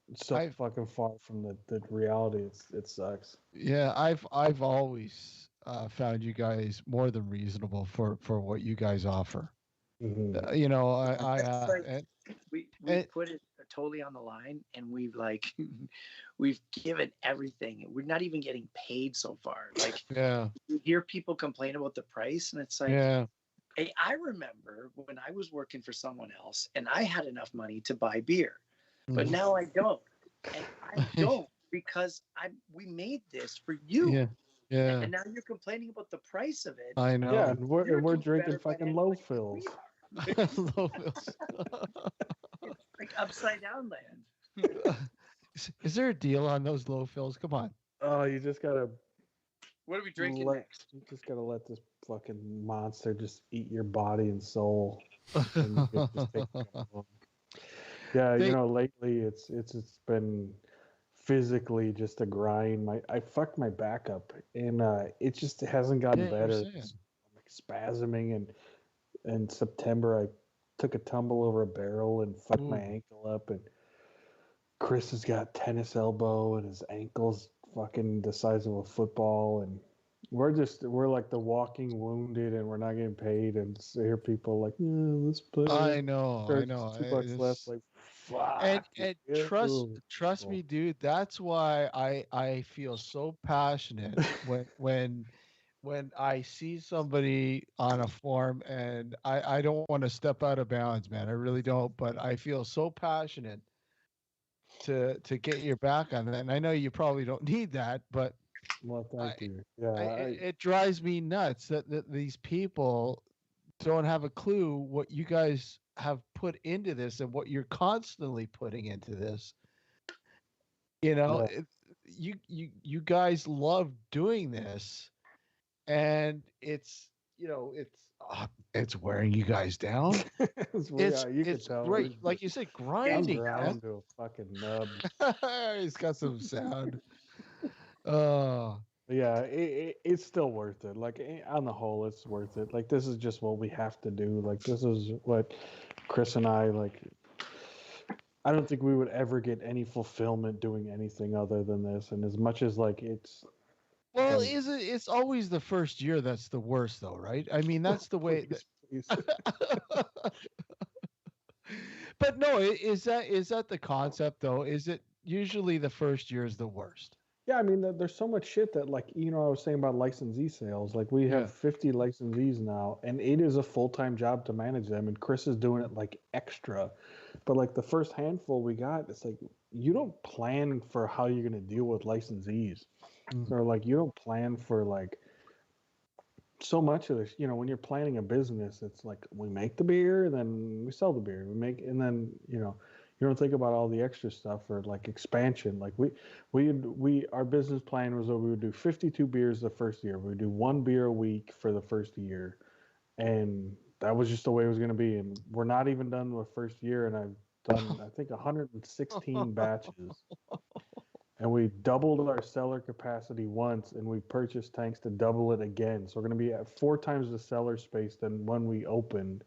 fucking far from the reality, it sucks. Yeah, I've always found you guys more than reasonable for what you guys offer. Mm-hmm. We put it totally on the line, and we've we've given everything. We're not even getting paid so far. Like, you hear people complain about the price, and it's like, hey, I remember when I was working for someone else, and I had enough money to buy beer, but now I don't, and I don't because we made this for you. Yeah. And now you're complaining about the price of it. I know. Yeah, and we're drinking fucking low fills. Low fills. It's like upside down land. Is there a deal on those low fills? Come on. Oh, you just gotta. What are we drinking next? You just gotta let this fucking monster just eat your body and soul. And you can just take it home. Yeah, lately it's been physically just a grind. I fucked my back up, and it just hasn't gotten better. It's like spasming, and in September I took a tumble over a barrel and fucked my ankle up, and Chris has got tennis elbow, and his ankle's fucking the size of a football, and we're like the walking wounded, and we're not getting paid, and so hear people like, let's play. I know. $2 left, like fuck. And trust me, dude. That's why I feel so passionate when I see somebody on a form, and I don't want to step out of bounds, man. I really don't, but I feel so passionate to get your back on that. And I know you probably don't need that, but well, thank you. Yeah, it drives me nuts that these people don't have a clue what you guys have put into this and what you're constantly putting into this. You guys love doing this, and it's wearing you guys down. It's great, like you said, grinding. Down to a fucking nub. He's got some sound. Yeah, it's still worth it. Like on the whole, it's worth it. Like this is just what we have to do. Like this is what Chris and I like. I don't think we would ever get any fulfillment doing anything other than this. And as much as like it's. Well, it's always the first year that's the worst, though, right? I mean, that's the way. But no, is that the concept though? Is it usually the first year is the worst? Yeah, I mean, there's so much shit that, like, I was saying about licensee sales. Like, we have 50 licensees now, and it is a full-time job to manage them, and Chris is doing it, like, extra. But, like, the first handful we got, it's like, you don't plan for how you're going to deal with licensees. Or, like, you don't plan for, like, so much of this. When you're planning a business, it's like, we make the beer, then we sell the beer. And then, you don't think about all the extra stuff or like expansion. Like our business plan was that we would do 52 beers the first year. We would do 1 beer a week for the first year. And that was just the way it was going to be. And we're not even done with the first year. And I've done, I think, 116 batches. And we doubled our cellar capacity once, and we purchased tanks to double it again. So we're going to be at 4 times the cellar space than when we opened.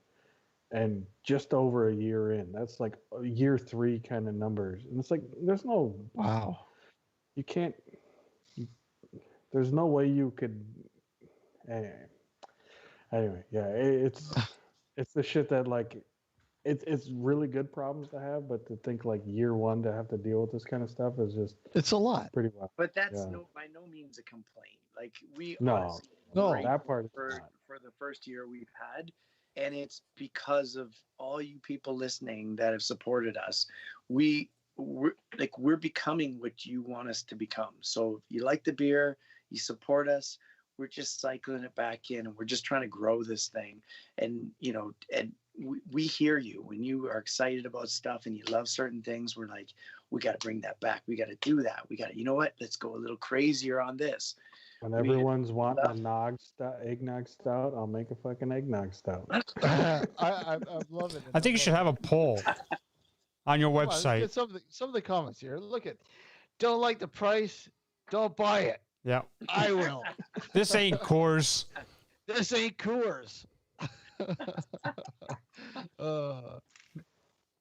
And just over a year in, that's like year 3 kind of numbers. And it's like, there's no, you can't, there's no way you could, anyway, yeah, it's the shit that like, it's really good problems to have, but to think like year 1 to have to deal with this kind of stuff is just, it's a lot. Pretty wild. But that's by no means a complaint. Like no, that part for the first year we've had. And it's because of all you people listening that have supported us. We're becoming what you want us to become. So if you like the beer, you support us, we're just cycling it back in, and we're just trying to grow this thing. And, and we hear you when you are excited about stuff and you love certain things. We're like, we got to bring that back. We got to do that. We got to, you know what? Let's go a little crazier on this. When everyone's wanting a eggnog stout, I'll make a fucking eggnog stout. I'm loving it. I think you should have a poll on your Come on, website. look at some of the comments here. Look at, don't like the price, don't buy it. Yeah. I will. This ain't Coors. This ain't Coors.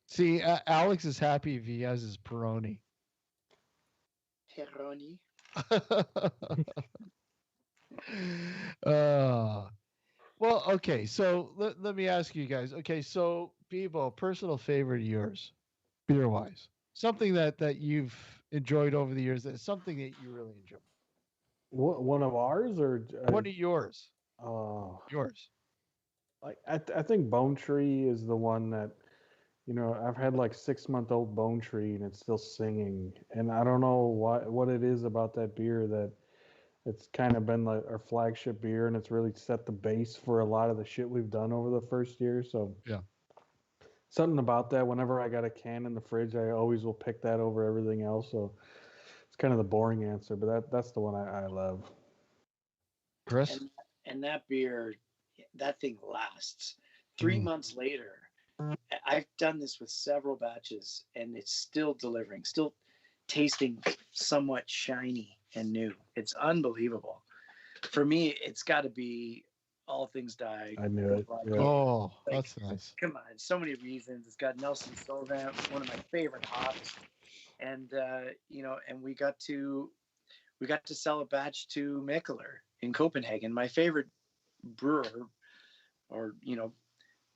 See, Alex is happy if he has his Peroni. Peroni. Well, okay. So let me ask you guys. Okay, so Bebo, personal favorite of yours, beer wise, something that you've enjoyed over the years. That's something that you really enjoy. One of ours or One of yours? Yours. Like I think Bone Tree is the one that, you know, I've had like 6-month-old Bone Tree and it's still singing, and I don't know what it is about that beer that it's kind of been like our flagship beer, and it's really set the base for a lot of the shit we've done over the first year. So yeah, something about that. Whenever I got a can in the fridge, I always will pick that over everything else. So it's kind of the boring answer, but that's the one I love. Chris? And that beer, that thing lasts. 3 months later, I've done this with several batches, and it's still delivering, still tasting somewhat shiny and new. It's unbelievable. For me, it's got to be All Things Die. I knew it. Yeah. Oh, that's nice. Come on, so many reasons. It's got Nelson Sauvin, one of my favorite hops, and you know, and we got to sell a batch to Mikkeller in Copenhagen, my favorite brewer, or you know,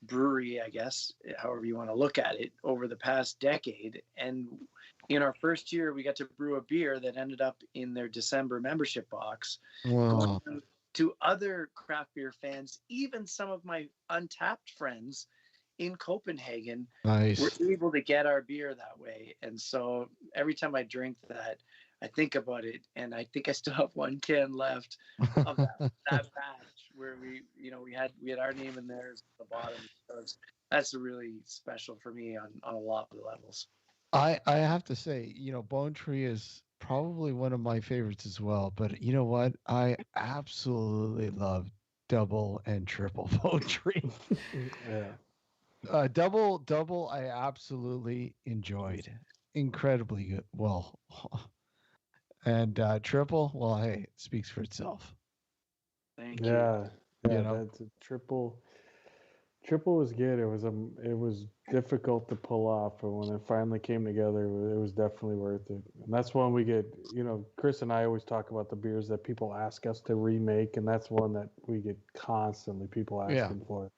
brewery, I guess, however you want to look at it, over the past decade. And in our first year, we got to brew a beer that ended up in their December membership box. Wow. Going to other craft beer fans, even some of my untapped friends in Copenhagen, Nice. were able to get our beer that way. And so every time I drink that, I think about it, and I think I still have one can left of that batch where we had our name in there at the bottom. So that's really special for me on a lot of levels. I have to say, you know, Bone Tree is probably one of my favorites as well. But you know what? I absolutely love double and triple Bone Tree. Yeah. Double, I absolutely enjoyed. Incredibly good. Well, and triple, well, hey, it speaks for itself. Thank you. Yeah, You know? that's a triple. Triple was good. It was difficult to pull off, but when it finally came together, it was definitely worth it. And that's when we get, you know, Chris and I always talk about the beers that people ask us to remake, and that's one that we get constantly people asking for.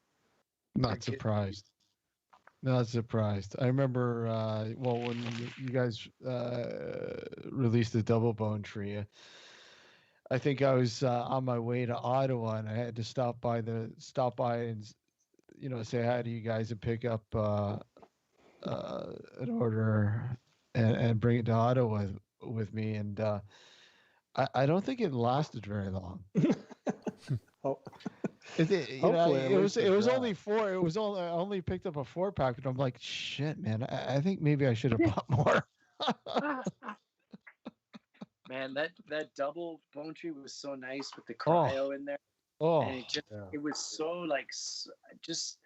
Not surprised. Not surprised. I remember, when you guys released the Double Bone Tree, I think I was on my way to Ottawa, and I had to stop by and, you know, say hi to you guys and pick up an order and bring it to Ottawa with me. And I don't think it lasted very long. It was only four. It was only I only picked up a 4-pack, but I'm like, shit, man. I think maybe I should have bought more. Man, that double Bone Tree was so nice with the cryo in there. Oh, and it was so just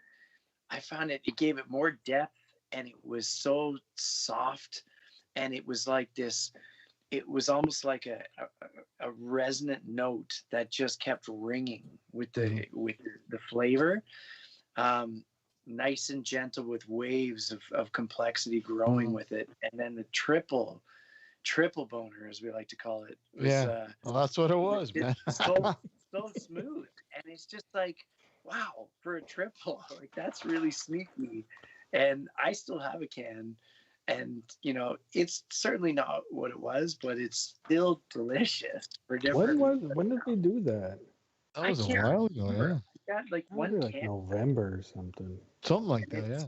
I found it gave it more depth, and it was so soft, and it was like this. It was almost like a resonant note that just kept ringing with the flavor, nice and gentle with waves of complexity growing with it, and then the triple boner, as we like to call it. Was, well, that's what it was, man. so smooth, and it's just like, wow, for a triple, like that's really sneaky. And I still have a can. And, you know, it's certainly not what it was, but it's still delicious for different. When did they do that? That was a while ago, yeah. I got like one like can. November or something. Something like that, yeah.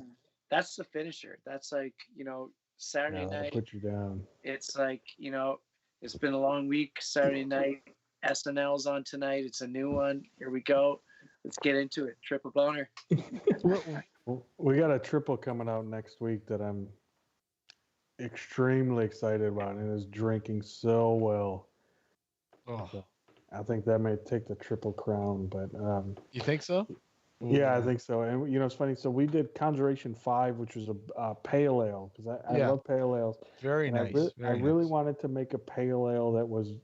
That's the finisher. That's like, you know, Saturday night. Put you down. It's like, you know, it's been a long week. Saturday night, SNL's on tonight. It's a new one. Here we go. Let's get into it. Triple boner. Well, we got a triple coming out next week that I'm extremely excited about, and is drinking so well. Oh, So I think that may take the triple crown, but you think so? yeah, I think so. And it's funny. So we did Conjuration 5, which was a pale ale, because I Yeah. love pale ales. Very And nice. I really wanted to make a pale ale that was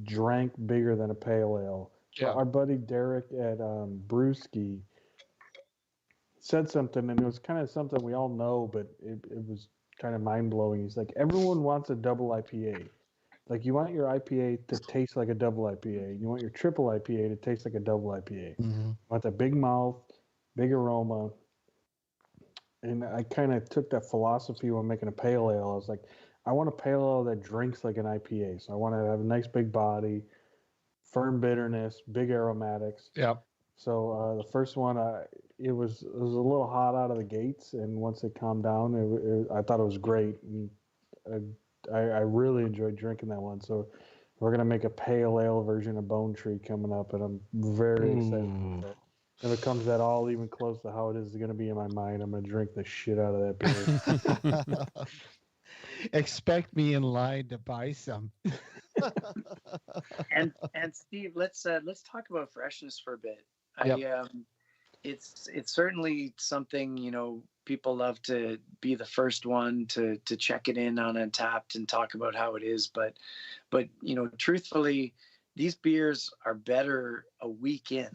drank bigger than a pale ale. Yeah. Our buddy Derek at Brewski said something, and it was kind of something we all know, but it was kind of mind blowing. He's like, everyone wants a double IPA. Like, you want your IPA to taste like a double IPA. You want your triple IPA to taste like a double IPA. Mm-hmm. You want that big mouth, big aroma. And I kind of took that philosophy when making a pale ale. I was like, I want a pale ale that drinks like an IPA. So I want to have a nice big body, firm bitterness, big aromatics. Yeah. So the first one, it was a little hot out of the gates, and once it calmed down, I thought it was great. And I really enjoyed drinking that one. So we're gonna make a pale ale version of Bone Tree coming up, and I'm very excited about that. If it comes at all even close to how it is going to be in my mind, I'm going to drink the shit out of that beer. Expect me in line to buy some. and Steve, let's talk about freshness for a bit. Yep. It's certainly something, people love to be the first one to check it in on Untapped and talk about how it is, but truthfully, these beers are better a week in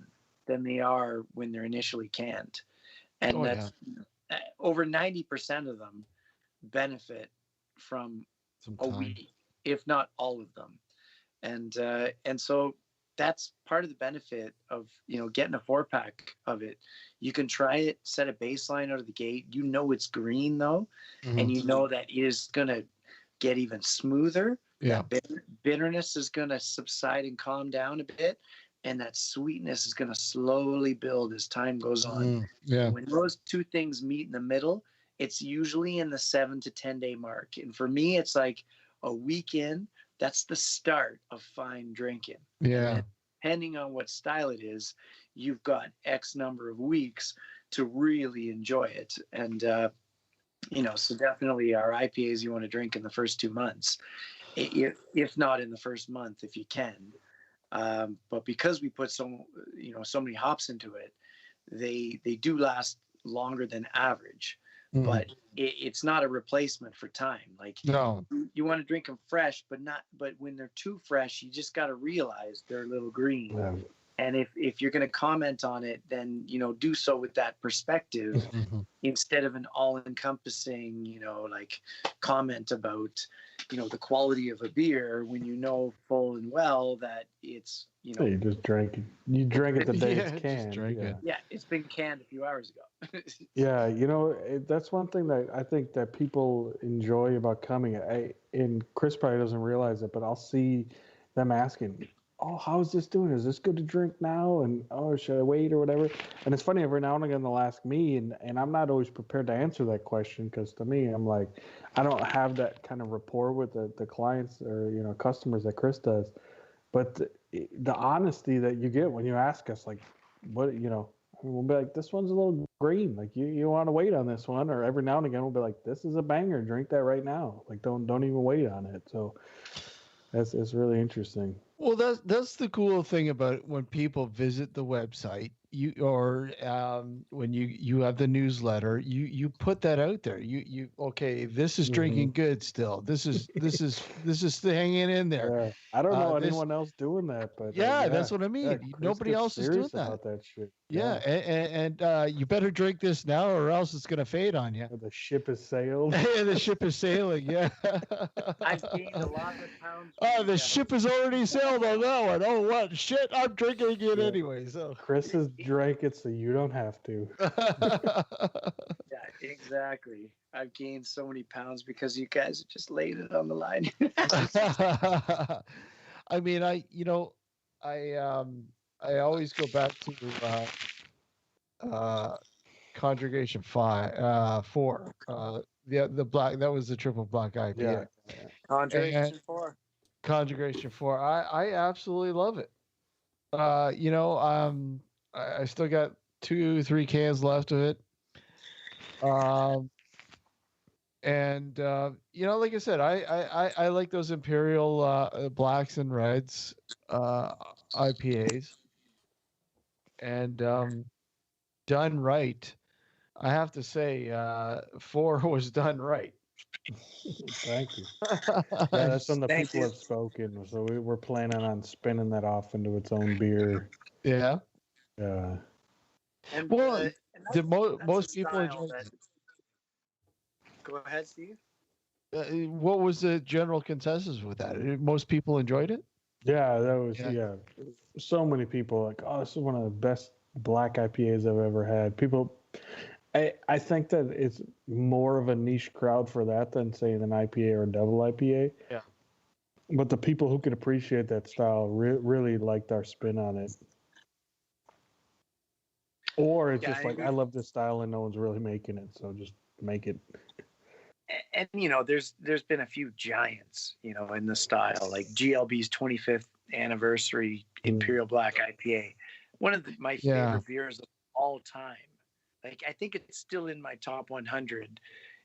than they are when they're initially canned, and that's over 90% of them benefit from a week, if not all of them, and so that's part of the benefit of getting a 4-pack of it. You can try it, set a baseline out of the gate. It's green though, and that it is gonna get even smoother. Yeah, bitterness is gonna subside and calm down a bit. And that sweetness is going to slowly build as time goes on. Yeah. When those two things meet in the middle, it's usually in the 7 to 10 day mark. And for me, it's like a week in. That's the start of fine drinking. Yeah. And depending on what style it is, you've got X number of weeks to really enjoy it. And, so definitely our IPAs you want to drink in the first 2 months, if not in the first month, if you can. But because we put so many hops into it, they do last longer than average. But it's not a replacement for time. Like, no, you want to drink them fresh, but when they're too fresh, you just got to realize they're a little green. Yeah. And if you're going to comment on it, then do so with that perspective instead of an all-encompassing comment about the quality of a beer, when full and well that it's you just drank it. You drank it the day it's canned. Yeah, it's been canned a few hours ago. Yeah, that's one thing that I think that people enjoy about coming. And Chris probably doesn't realize it, but I'll see them asking, oh, how's this doing? Is this good to drink now? And, oh, should I wait or whatever? And it's funny, every now and again they'll ask me, and I'm not always prepared to answer that question, because to me, I'm like, I don't have that kind of rapport with the clients or, customers that Chris does. But the honesty that you get when you ask us, like, what, we'll be like, this one's a little green. Like, you want to wait on this one? Or every now and again we'll be like, this is a banger. Drink that right now. Like, don't even wait on it. So it's really interesting. Well, that's the cool thing about it. When people visit the website, when you have the newsletter, you put that out there. You okay, this is drinking good still. This is hanging in there. Yeah. I don't know anyone else doing that, but that's what I mean. Yeah, nobody else is doing that shit. Yeah, and you better drink this now, or else it's gonna fade on you. The ship has sailed. The ship is sailing. Yeah. I've gained a lot of pounds. Oh, the ship has already sailed on that one. Oh, what shit? I'm drinking it anyway. So Chris has drank it, so you don't have to. Yeah, exactly. I've gained so many pounds because you guys have just laid it on the line. I mean, I always go back to Conjugation 4. The black, that was the triple black IPA. Yeah. Conjugation 4. Conjugation 4. I absolutely love it. I still got 2-3 cans left of it. And like I said, I like those Imperial blacks and reds IPAs, and done right. I have to say, 4 was done right. Thank you. Yeah, that's when the people have spoken. So we're planning on spinning that off into its own beer. Yeah. Yeah. And, Well, did that's most a people style enjoy that- Go ahead, Steve. what was the general consensus with that? Most people enjoyed it? Yeah, that was so many people like, oh, this is one of the best black IPAs I've ever had. People, I think that it's more of a niche crowd for that than say an IPA or a double IPA. Yeah. But the people who could appreciate that style really liked our spin on it. Or it's just like, I love this style and no one's really making it, so just make it. And there's been a few giants, in the style, like GLB's 25th anniversary Imperial Black IPA, one of my favorite beers of all time. Like, I think it's still in my top 100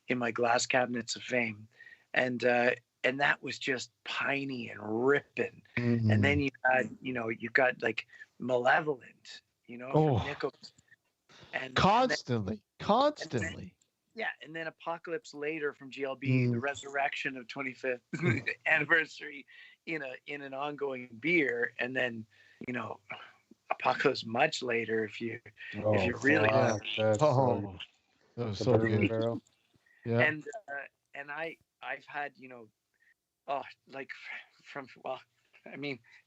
in my glass cabinets of fame, and that was just piney and ripping. Mm-hmm. And then you've got like Malevolent, from Nichols, and constantly. And then Apocalypse Later from GLB, the resurrection of 25th anniversary in an ongoing beer, and then Apocalypse Much Later if you really that was so good. Barrel. Yeah. And I've had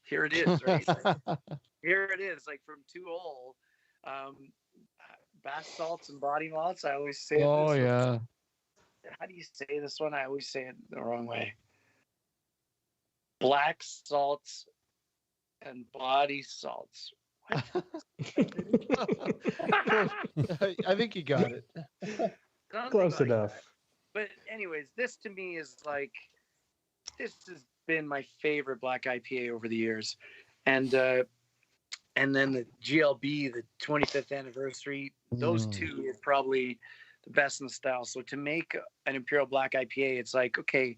here it is, right? Here it is, like from 2 old bath salts and body malts. I always say how do you say this one? I always say it the wrong way. Black salts and body salts. I think you got it. Close enough. But anyways, this to me is like, this has been my favorite black IPA over the years. And then the GLB, the 25th anniversary, those two are probably the best in the style. So to make an Imperial Black IPA, it's like, okay,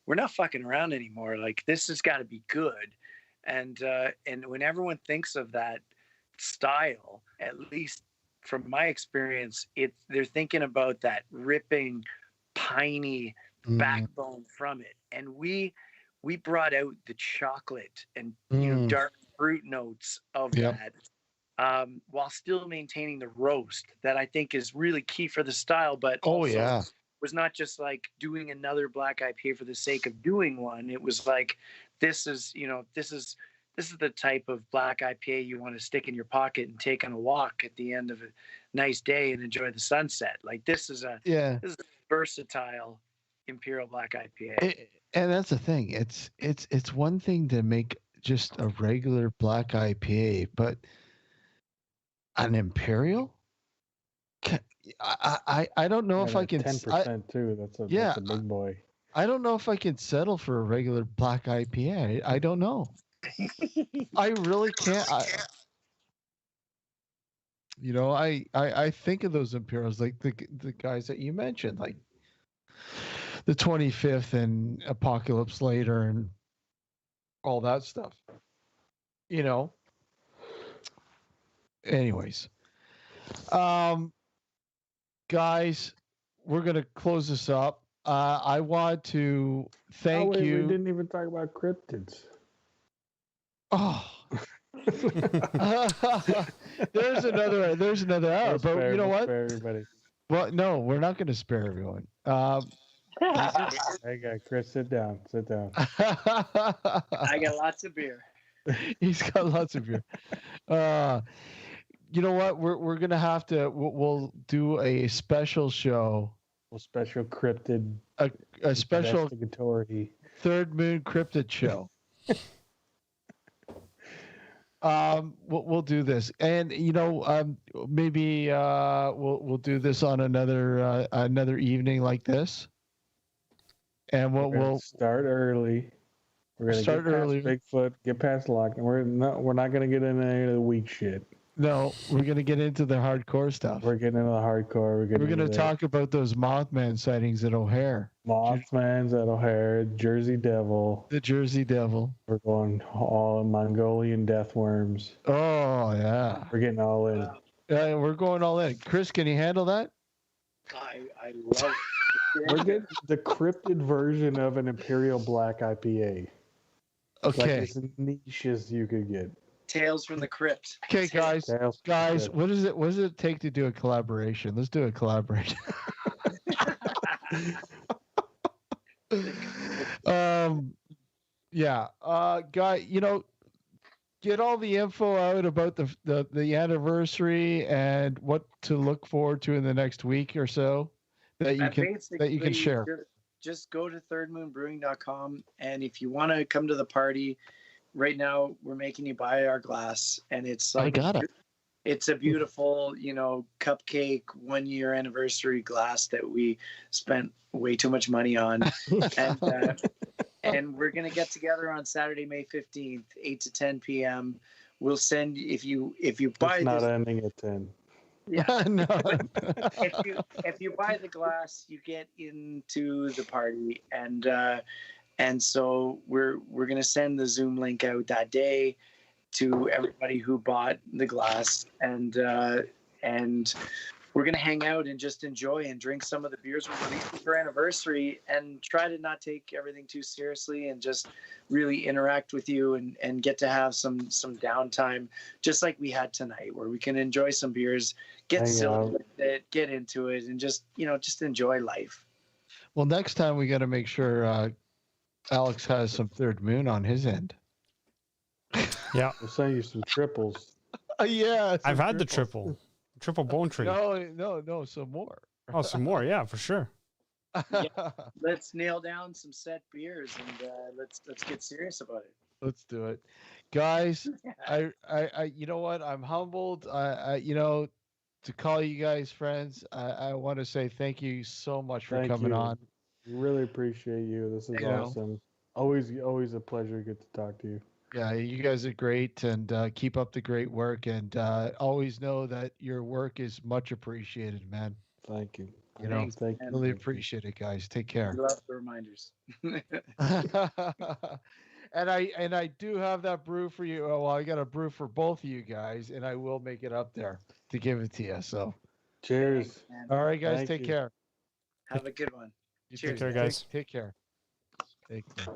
we're not fucking around anymore. Like, this has got to be good. And when everyone thinks of that style, at least from my experience, they're thinking about that ripping, piney backbone from it. And we brought out the chocolate and dark fruit notes of that, while still maintaining the roast that I think is really key for the style. But was not just like doing another black IPA for the sake of doing one. It was like, this is the type of black IPA you want to stick in your pocket and take on a walk at the end of a nice day and enjoy the sunset. Like, this is a versatile Imperial Black IPA. And that's the thing. It's one thing to make just a regular black IPA, but an Imperial? I don't know if I can. 10% too. That's a big boy. I don't know if I can settle for a regular black IPA. I don't know. I really can't. I think of those Imperials like the guys that you mentioned, like the 25th and Apocalypse Later and all that stuff. Anyways, guys, we're gonna close this up. I want to thank you. We didn't even talk about cryptids. Oh. There's another hour, but you know what? Spare everybody. Well, no, we're not going to spare everyone. Hey, Chris, sit down. I got lots of beer. He's got lots of beer. You know what? We're gonna have to. We'll do a special show. A special cryptid. A special investigatory Third Moon cryptid show. We'll do this, and maybe we'll do this on another evening like this, and we'll start early. We're gonna start early. Bigfoot, get past lock, and we're not gonna get into any of the weak shit. No, we're gonna get into the hardcore stuff. We're getting into the hardcore. We're gonna talk about those Mothman sightings at O'Hare. Mothman's at O'Hare, Jersey Devil. The Jersey Devil. We're going all Mongolian death worms. Oh yeah. We're getting all in. We're going all in. Chris, can you handle that? I love it. We're getting the cryptid version of an Imperial Black IPA. Okay. Like as niche as you could get. Tales from the Crypt. Okay, guys. Tales. What does it take to do a collaboration? Let's do a collaboration. Yeah. Guy, get all the info out about the anniversary and what to look forward to in the next week or so that you can share. Just go to thirdmoonbrewing.com, and if you want to come to the party, right now we're making you buy our glass, and it's like it's a beautiful, cupcake 1 year anniversary glass that we spent way too much money on. And we're going to get together on Saturday, May 15th, 8 to 10 p.m. We'll send, if you buy it's not ending at 10. Yeah. No. if you buy the glass, you get into the party, and so we're going to send the Zoom link out that day to everybody who bought the glass, and we're going to hang out and just enjoy and drink some of the beers we're releasing for anniversary, and try to not take everything too seriously, and just really interact with you and get to have some downtime, just like we had tonight, where we can enjoy some beers, get silly with it, get into it, and just enjoy life. Well, next time we got to make sure Alex has some Third Moon on his end. Yeah. We'll send you some triples. Yeah. I've had the triple bone tree. No, some more. Oh, some more. Yeah, for sure. Yeah. Let's nail down some set beers, and let's get serious about it. Let's do it, guys. I you know what? I'm humbled. To call you guys friends. I want to say thank you so much for coming on. Really appreciate you. This is awesome. Always a pleasure to get to talk to you. Yeah, you guys are great, and keep up the great work, and always know that your work is much appreciated, man. Thank you. Thank you. Really appreciate it, guys. Take care. I love the reminders. And I do have that brew for you. Oh, well, I got a brew for both of you guys, and I will make it up there to give it to you. So, cheers. All right, guys, take care. Have a good one. Cheers. Take care, guys. Take care. Take care.